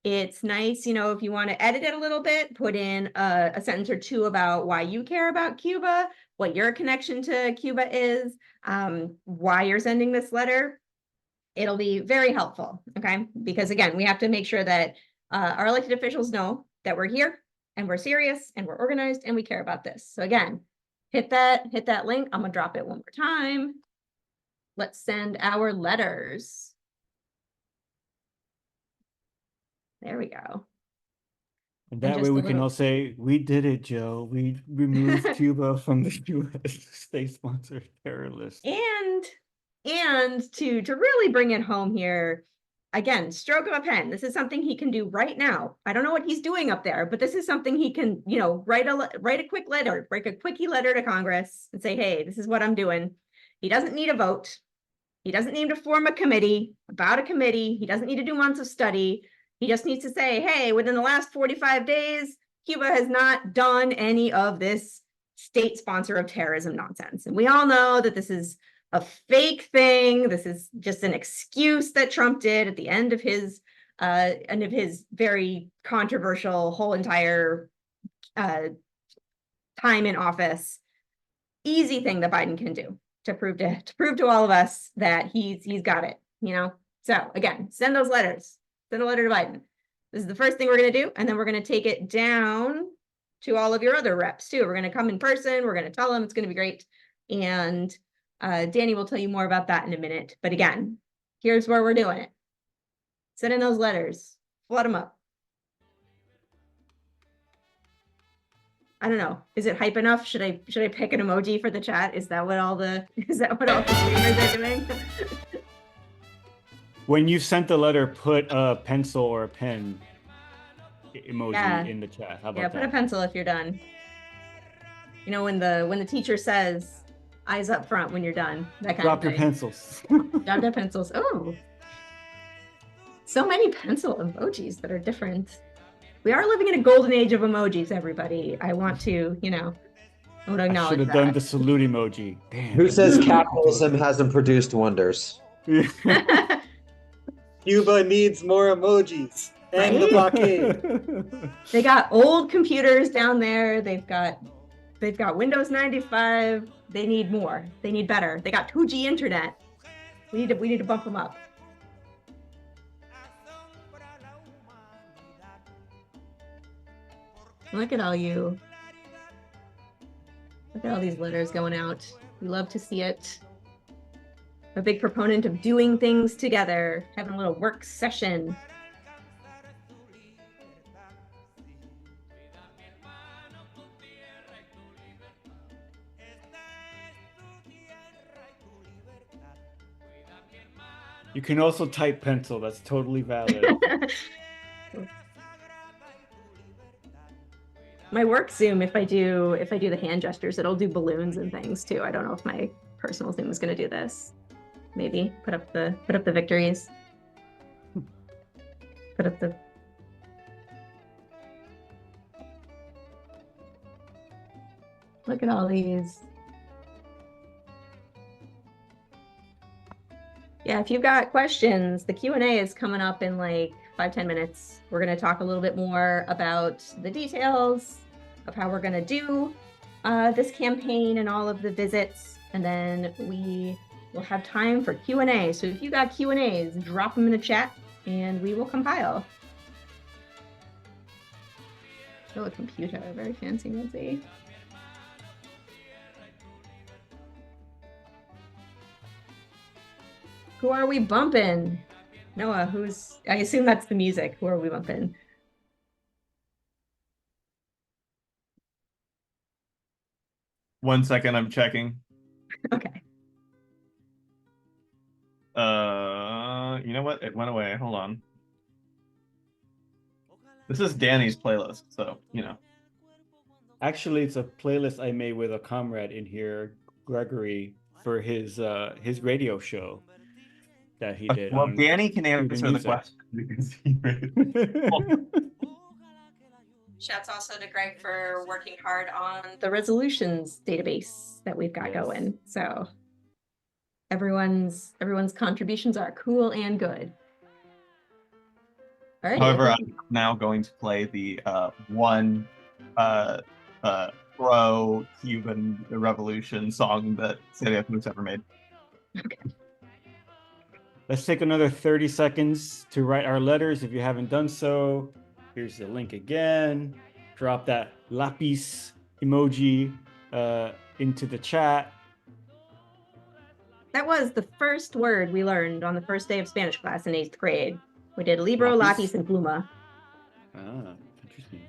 It's nice, you know, if you want to edit it a little bit, put in a sentence or two about why you care about Cuba, what your connection to Cuba is, why you're sending this letter. It'll be very helpful, okay? Because again, we have to make sure that our elected officials know that we're here and we're serious and we're organized and we care about this. So again, hit that link. I'm gonna drop it one more time. Let's send our letters. There we go. And that way just a we can little- all say, we did it, Joe. We removed Cuba from the U.S. state-sponsored terror list. And to really bring it home here, again, stroke of a pen. This is something he can do right now. I don't know what he's doing up there, but this is something he can, you know, write a quick letter, write a quickie letter to Congress and say, hey, this is what I'm doing. He doesn't need a vote. He doesn't need to form a committee about a committee. He doesn't need to do months of study. He just needs to say, hey, within the last 45 days, Cuba has not done any of this state sponsor of terrorism nonsense. And we all know that this is a fake thing. This is just an excuse that Trump did at the end of his very controversial whole entire time in office. Easy thing that Biden can do to prove to all of us that he's got it, you know? So again, send those letters. Send a letter to Biden. This is the first thing we're going to do. And then we're going to take it down to all of your other reps too. We're going to come in person. We're going to tell them it's going to be great. And Danny will tell you more about that in a minute. But again, here's where we're doing it. Send in those letters. Flood them up. I don't know. Is it hype enough? Should I pick an emoji for the chat? Is that what all the streamers are doing? When you sent the letter, put a pencil or a pen emoji in the chat. How about that? Put a pencil if you're done. You know, when the teacher says, eyes up front when you're done. That kind Drop of your thing. pencils. Drop their pencils. Oh, so many pencil emojis that are different. We are living in a golden age of emojis, everybody. I want to, you know, I want to I acknowledge should have done the salute emoji. Damn. Who says capitalism hasn't produced wonders? Cuba needs more emojis. And the blockade. They got old computers down there. They've got Windows 95. They need more. They need better. They got 2G internet. We need to bump them up. Look at all you. Look at all these letters going out. We love to see it. I'm a big proponent of doing things together, having a little work session. You can also type pencil. That's totally valid. My work Zoom, if I do the hand gestures, it'll do balloons and things too. I don't know if my personal Zoom is going to do this. Maybe put up the victories. Put up the. Look at all these. Yeah, if you've got questions, the Q&A is coming up in like 5-10 minutes. We're going to talk a little bit more about the details of how we're going to do this campaign and all of the visits. And then we will have time for Q&A. So if you got Q&As, drop them in the chat and we will compile. Oh, a computer, very fancy, Nancy. Who are we bumping? Noah, I assume that's the music. Who are we bumping? One second, I'm checking. Okay. You know what? It went away. Hold on. This is Danny's playlist, so you know. Actually, it's a playlist I made with a comrade in here, Gregory, for his radio show that he did. Well, on Danny can answer the music. question because he Shouts also to Greg for working hard on the resolutions database that we've got going. So everyone's contributions are cool and good. All right. However, I'm now going to play the one pro-Cuban revolution song that Celia Cruz ever made. Let's take another 30 seconds to write our letters. If you haven't done so, here's the link again. Drop that lapis emoji into the chat. That was the first word we learned on the first day of Spanish class in 8th grade. We did libro, Lapis? lapis, and pluma. Ah, interesting.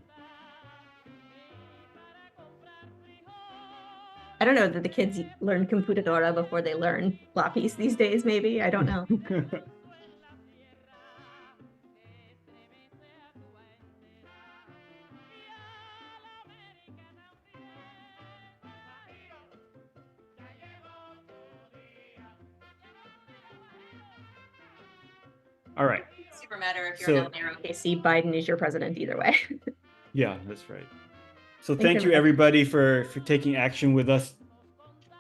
I don't know that the kids learn computadora before they learn lapis these days, maybe. I don't know. All right. Super matter if you're So- LA or OKC, Biden is your president either way. Yeah, that's right. So Thanks, thank you everybody for taking action with us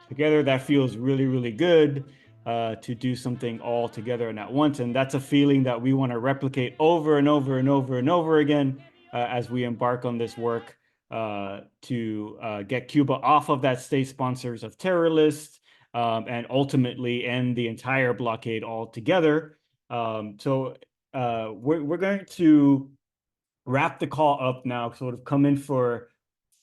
together. That feels really, really good to do something all together and at once. And that's a feeling that we want to replicate over and over and over and over again as we embark on this work to get Cuba off of that state sponsors of terror list and ultimately end the entire blockade altogether. So we're going to wrap the call up now, sort of come in for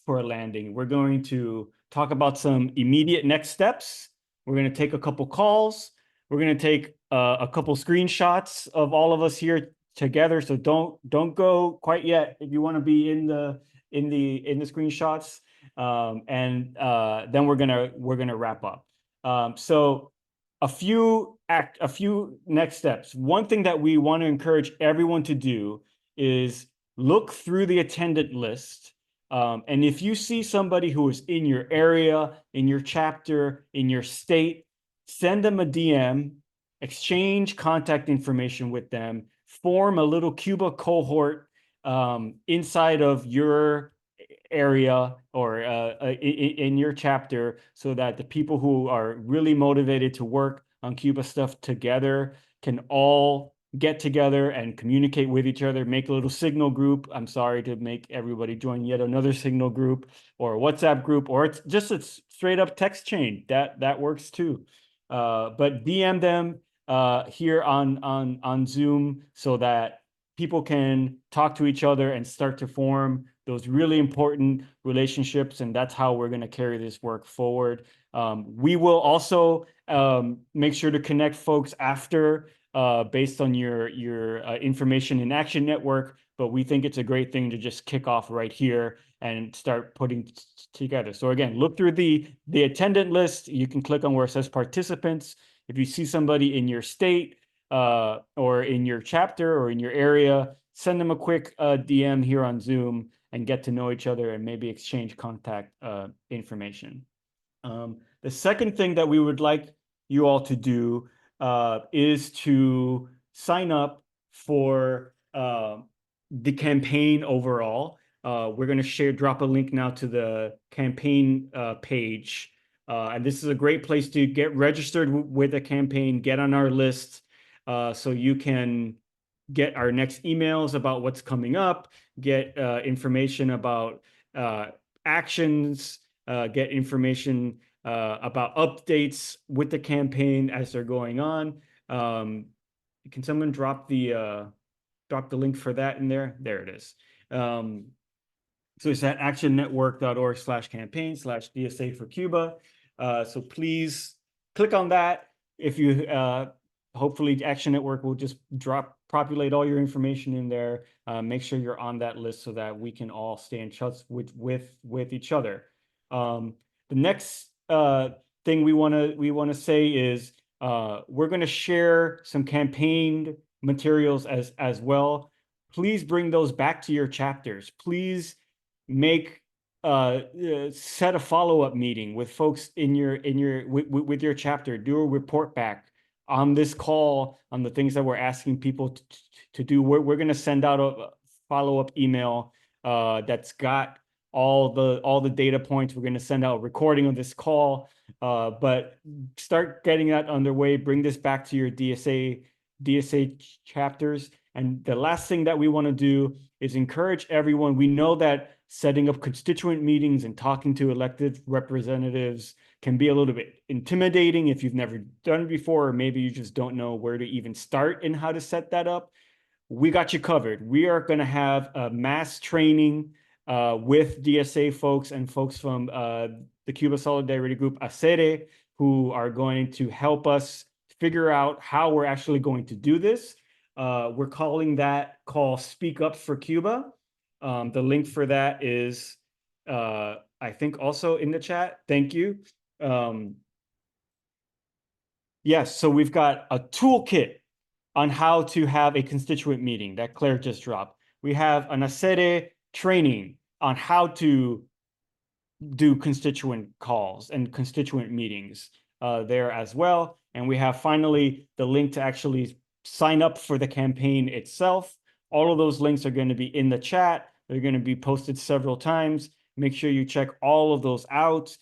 a landing. We're going to talk about some immediate next steps. We're going to take a couple calls. We're going to take a couple screenshots of all of us here together. So don't go quite yet if you want to be in the screenshots. And then we're gonna wrap up. So a few next steps. One thing that we want to encourage everyone to do is look through the attendant list. And if you see somebody who is in your area, in your chapter, in your state, send them a DM, exchange contact information with them, form a little Cuba cohort inside of your area or in your chapter, so that the people who are really motivated to work on Cuba stuff together can all get together and communicate with each other, make a little Signal group. I'm sorry to make everybody join yet another Signal group or a WhatsApp group, or it's just a straight up text chain. That works too. But DM them here on Zoom so that people can talk to each other and start to form those really important relationships. And that's how we're going to carry this work forward. We will also make sure to connect folks after based on your information in Action Network, but we think it's a great thing to just kick off right here and start putting together. So again, look through the attendant list. You can click on where it says participants. If you see somebody in your state or in your chapter or in your area, send them a quick DM here on Zoom and get to know each other and maybe exchange contact information. The second thing that we would like you all to do is to sign up for the campaign overall. We're going to drop a link now to the campaign page. And this is a great place to get registered with a campaign, get on our list so you can get our next emails about what's coming up, get information about actions, get information about updates with the campaign as they're going on. Can someone drop the link for that in there? There it is. So it's at actionnetwork.org/campaign/DSA for Cuba. So please click on that. If you hopefully Action Network will just populate all your information in there. Make sure you're on that list so that we can all stay in touch with each other. The next thing we want to say is we're going to share some campaign materials as well. Please bring those back to your chapters. Please set a follow-up meeting with folks with your chapter. Do a report back on this call on the things that we're asking people to do. We're going to send out a follow-up email that's got all the data points. We're going to send out a recording of this call, but start getting that underway. Bring this back to your DSA chapters. And the last thing that we want to do is encourage everyone. We know that setting up constituent meetings and talking to elected representatives can be a little bit intimidating if you've never done it before, or maybe you just don't know where to even start and how to set that up. We got you covered. We are going to have a mass training with DSA folks and folks from the Cuba Solidarity Group, ACERE, who are going to help us figure out how we're actually going to do this. We're calling that call Speak Up for Cuba. The link for that is, I think, also in the chat. Thank you. Yes, so we've got a toolkit on how to have a constituent meeting that Claire just dropped. We have an ACERE training on how to do constituent calls and constituent meetings there as well. And we have finally the link to actually sign up for the campaign itself. All of those links are going to be in the chat. They're going to be posted several times. Make sure you check all of those out.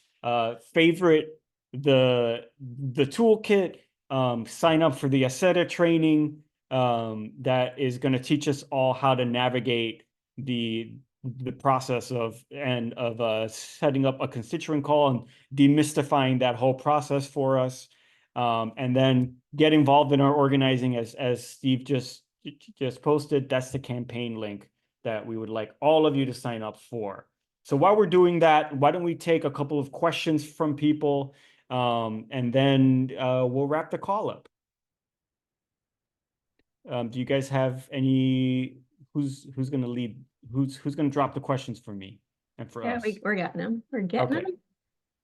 Favorite the toolkit. Sign up for the ACERE training that is going to teach us all how to navigate the process of setting up a constituent call and demystifying that whole process for us. And then get involved in our organizing as Steve just posted. That's the campaign link that we would like all of you to sign up for. So while we're doing that, why don't we take a couple of questions from people, and then we'll wrap the call up. Do you guys have any, who's going to lead? Who's going to drop the questions for me and for us? We're getting them. We're getting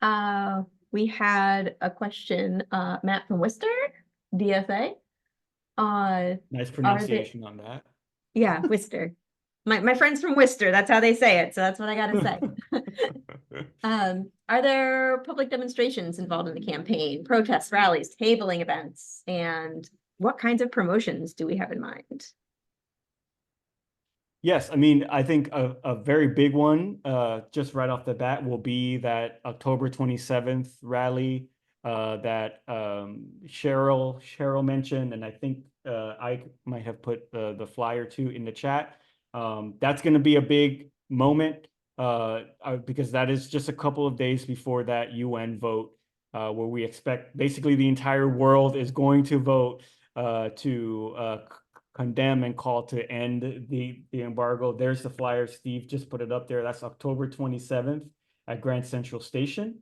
them. We had a question, Matt from Worcester, DSA. Nice pronunciation on that. Yeah, Worcester. My friends from Worcester, that's how they say it. So that's what I got to say. Are there public demonstrations involved in the campaign, protests, rallies, tabling events, and what kinds of promotions do we have in mind? Yes, I mean, I think a very big one, just right off the bat, will be that October 27th rally that Cheryl mentioned, and I think I might have put the flyer too in the chat. That's going to be a big moment because that is just a couple of days before that UN vote, where we expect basically the entire world is going to vote to condemn and call to end the embargo. There's the flyer. Steve just put it up there. That's October 27th at Grand Central Station,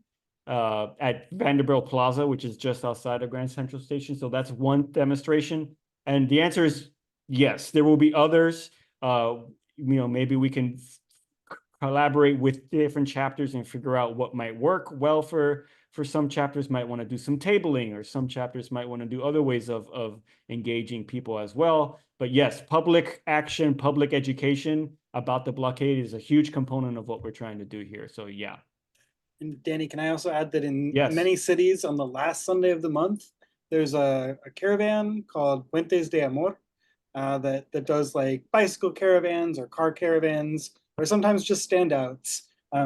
at Vanderbilt Plaza, which is just outside of Grand Central Station. So that's one demonstration. And the answer is yes, there will be others. Maybe we can collaborate with different chapters and figure out what might work well for some chapters. Might want to do some tabling, or some chapters might want to do other ways of engaging people as well. But yes, public action, public education about the blockade is a huge component of what we're trying to do here. So yeah. And Danny, can I also add that in Yes. many cities on the last Sunday of the month, there's a caravan called Puentes de Amor that does like bicycle caravans or car caravans, or sometimes just standouts.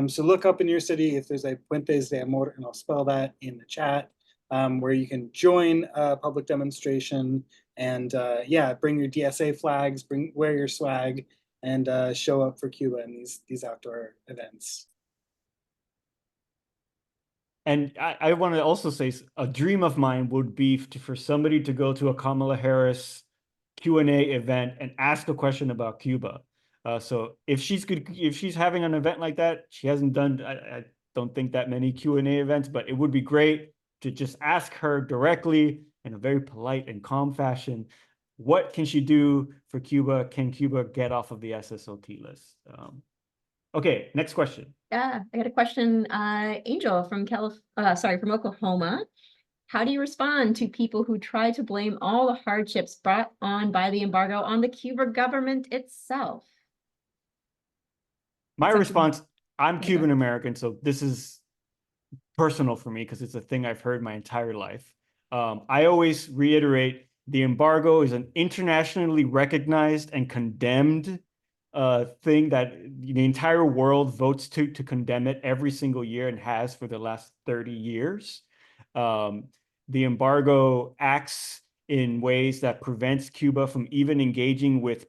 So look up in your city if there's a Puentes de Amor, and I'll spell that in the chat, where you can join a public demonstration and bring your DSA flags, wear your swag, and show up for Cuba in these outdoor events. And I want to also say a dream of mine would be for somebody to go to a Kamala Harris Q&A event and ask a question about Cuba. So if she's having an event like that, she hasn't done, I don't think that many Q&A events, but it would be great to just ask her directly in a very polite and calm fashion, what can she do for Cuba? Can Cuba get off of the SSOT list? Okay, next question. Yeah, I got a question, Angel from from Oklahoma. How do you respond to people who try to blame all the hardships brought on by the embargo on the Cuba government itself? My response, I'm Cuban American, so this is personal for me because it's a thing I've heard my entire life. I always reiterate the embargo is an internationally recognized and condemned thing that the entire world votes to condemn it every single year and has for the last 30 years. The embargo acts in ways that prevents Cuba from even engaging with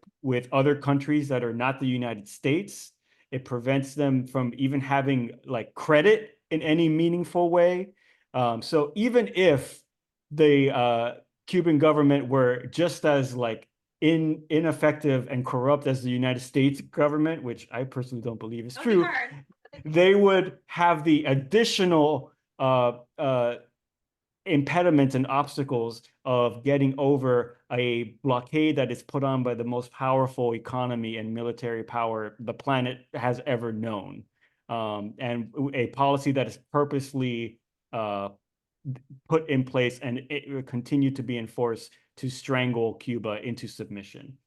other countries that are not the United States. It prevents them from even having like credit in any meaningful way. So even if the Cuban government were just as like ineffective and corrupt as the United States government, which I personally don't believe is true, they would have the additional impediments and obstacles of getting over a blockade that is put on by the most powerful economy and military power the planet has ever known, and a policy that is purposely put in place and it will continue to be enforced to strangle Cuba into submission.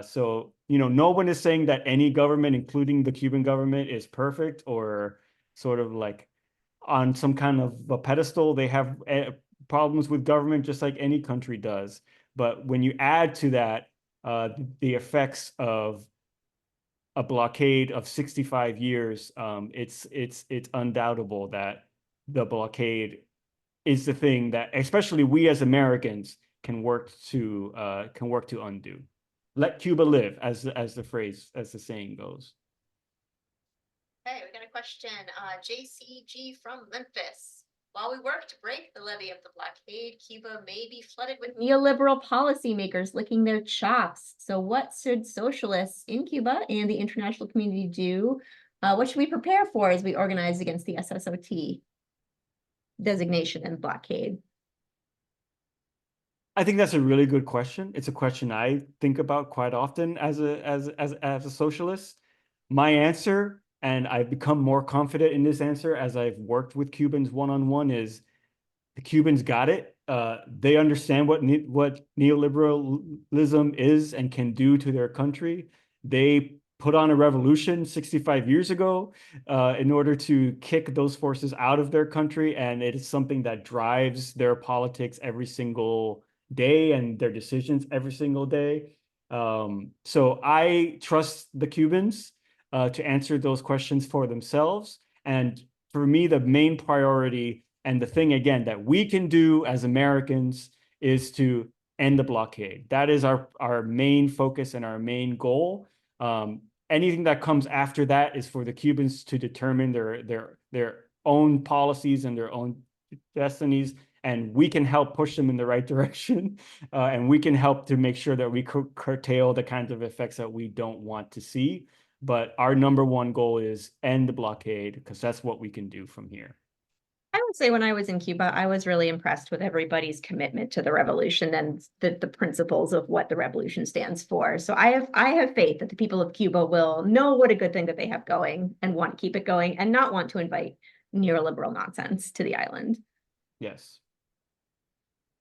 So, no one is saying that any government, including the Cuban government, is perfect or sort of like on some kind of a pedestal. They have problems with government just like any country does. But when you add to that the effects of a blockade of 65 years, it's undoubtable that the blockade is the thing that especially we as Americans can work to undo. Let Cuba live, as the saying goes. Okay, we got a question. JCG from Memphis. While we work to break the levee of the blockade, Cuba may be flooded with neoliberal policymakers licking their chops. So what should socialists in Cuba and the international community do? What should we prepare for as we organize against the SSOT designation and blockade? I think that's a really good question. It's a question I think about quite often as a socialist. My answer, and I've become more confident in this answer as I've worked with Cubans one-on-one, is the Cubans got it. They understand what neoliberalism is and can do to their country. They put on a revolution 65 years ago in order to kick those forces out of their country, and it is something that drives their politics every single day and their decisions every single day. So I trust the Cubans to answer those questions for themselves. And for me, the main priority and the thing, again, that we can do as Americans is to end the blockade. That is our main focus and our main goal. Anything that comes after that is for the Cubans to determine their own policies and their own destinies, and we can help push them in the right direction, and we can help to make sure that we curtail the kinds of effects that we don't want to see. But our number one goal is end the blockade, because that's what we can do from here. I would say when I was in Cuba, I was really impressed with everybody's commitment to the revolution and the principles of what the revolution stands for. So I have faith that the people of Cuba will know what a good thing that they have going and want to keep it going and not want to invite neoliberal nonsense to the island. Yes.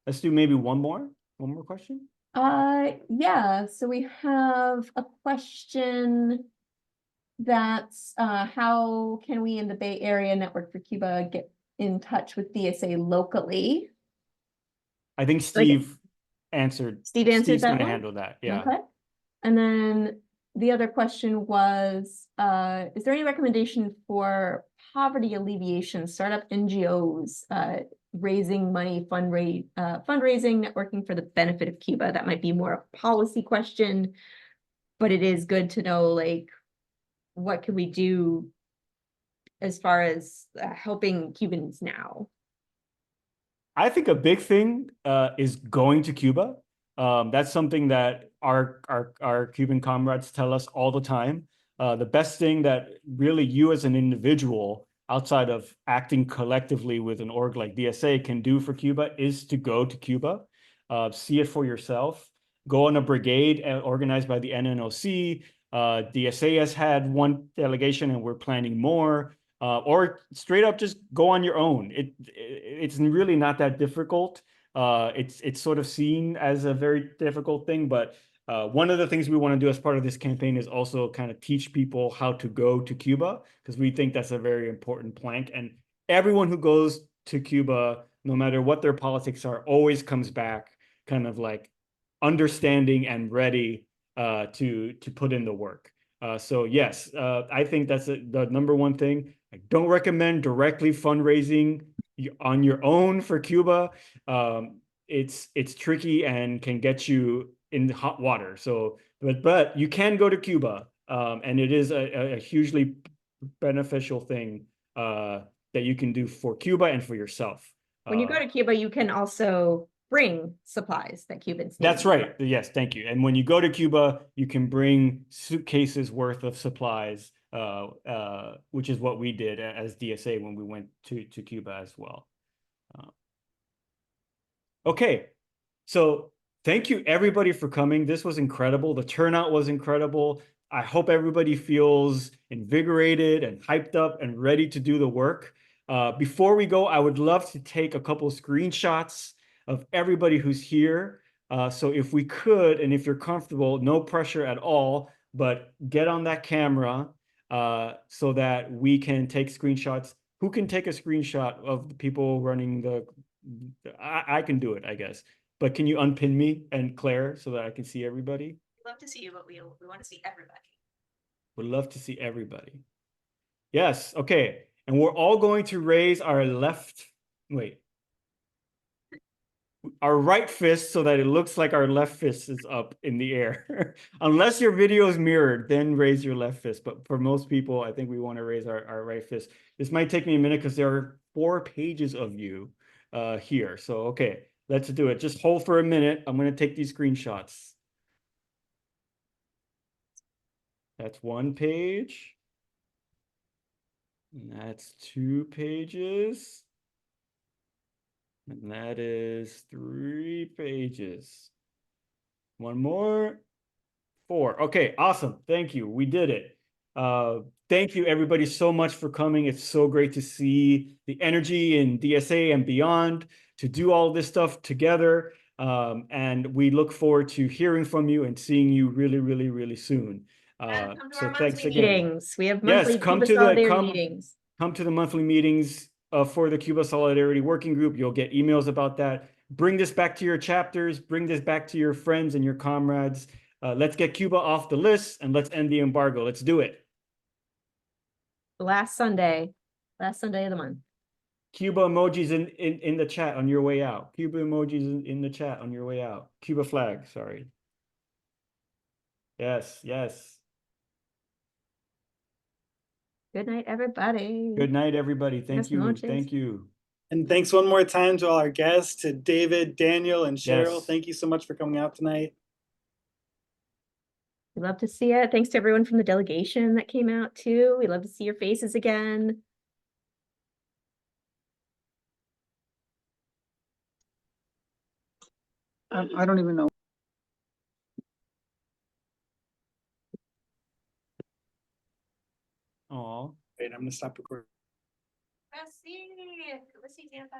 Let's do maybe one more question. Yeah. So we have a question that's how can we in the Bay Area Network for Cuba get in touch with DSA locally? I think Steve answered. Steve's that gonna one? Handle that. Yeah. Okay. And then the other question was, is there any recommendation for poverty alleviation, startup NGOs, raising money, fundraising, networking for the benefit of Cuba? That might be more a policy question, but it is good to know, like, what can we do as far as helping Cubans now? I think a big thing is going to Cuba. That's something that our Cuban comrades tell us all the time. The best thing that really you as an individual, outside of acting collectively with an org like DSA, can do for Cuba is to go to Cuba, see it for yourself, go on a brigade organized by the NNOC. DSA has had one delegation and we're planning more. Or straight up just go on your own. It's really not that difficult. It's sort of seen as a very difficult thing, but one of the things we want to do as part of this campaign is also kind of teach people how to go to Cuba, because we think that's a very important plank. And everyone who goes to Cuba, no matter what their politics are, always comes back kind of like understanding and ready to put in the work. So yes, I think that's the number one thing. I don't recommend directly fundraising on your own for Cuba. it's tricky and can get you in hot water. So, but you can go to Cuba, and it is a hugely beneficial thing that you can do for Cuba and for yourself. When you go to Cuba, you can also bring supplies that Cubans need. That's right. Yes, thank you. And when you go to Cuba, you can bring suitcases worth of supplies, which is what we did as DSA when we went to Cuba as well. Okay, so thank you everybody for coming. This was incredible. The turnout was incredible. I hope everybody feels invigorated and hyped up and ready to do the work. Before we go, I would love to take a couple screenshots of everybody who's here. So if we could, and if you're comfortable, no pressure at all, but get on that camera so that we can take screenshots. Who can take a screenshot of the people running the... I can do it, I guess. But can you unpin me and Claire so that I can see everybody? We'd love to see you, but we want to see everybody. Would love to see everybody. Yes, okay. And we're all going to raise our our right fist so that it looks like our left fist is up in the air. Unless your video is mirrored, then raise your left fist. But for most people, I think we want to raise our right fist. This might take me a minute because there are 4 pages of you here. So, okay, let's do it. Just hold for a minute. I'm going to take these screenshots. That's 1 page. And that's 2 pages. And that is 3 pages. 1 more. 4. Okay, awesome. Thank you. We did it. Thank you everybody so much for coming. It's so great to see the energy in DSA and beyond to do all this stuff together. And we look forward to hearing from you and seeing you really, really, really soon. And come to So our thanks monthly again. meetings. We have monthly Yes, come Cuba to Solidarity meetings. Come to the monthly meetings for the Cuba Solidarity Working Group. You'll get emails about that. Bring this back to your chapters. Bring this back to your friends and your comrades. Let's get Cuba off the list and let's end the embargo. Let's do it. Last Sunday of the month. Cuba emojis in the chat on your way out. Cuba emojis in the chat on your way out. Cuba flag, sorry. Yes, yes. Good night, everybody. Good night, everybody. Thank Buenas you. noches. Thank you. And thanks one more time to all our guests, to David, Daniel, and Cheryl. Yes. Thank you so much for coming out tonight. We love to see it. Thanks to everyone from the delegation that came out too. We love to see your faces again. I don't even know. Aw. Wait, I'm gonna stop recording. Let's see, Tampa.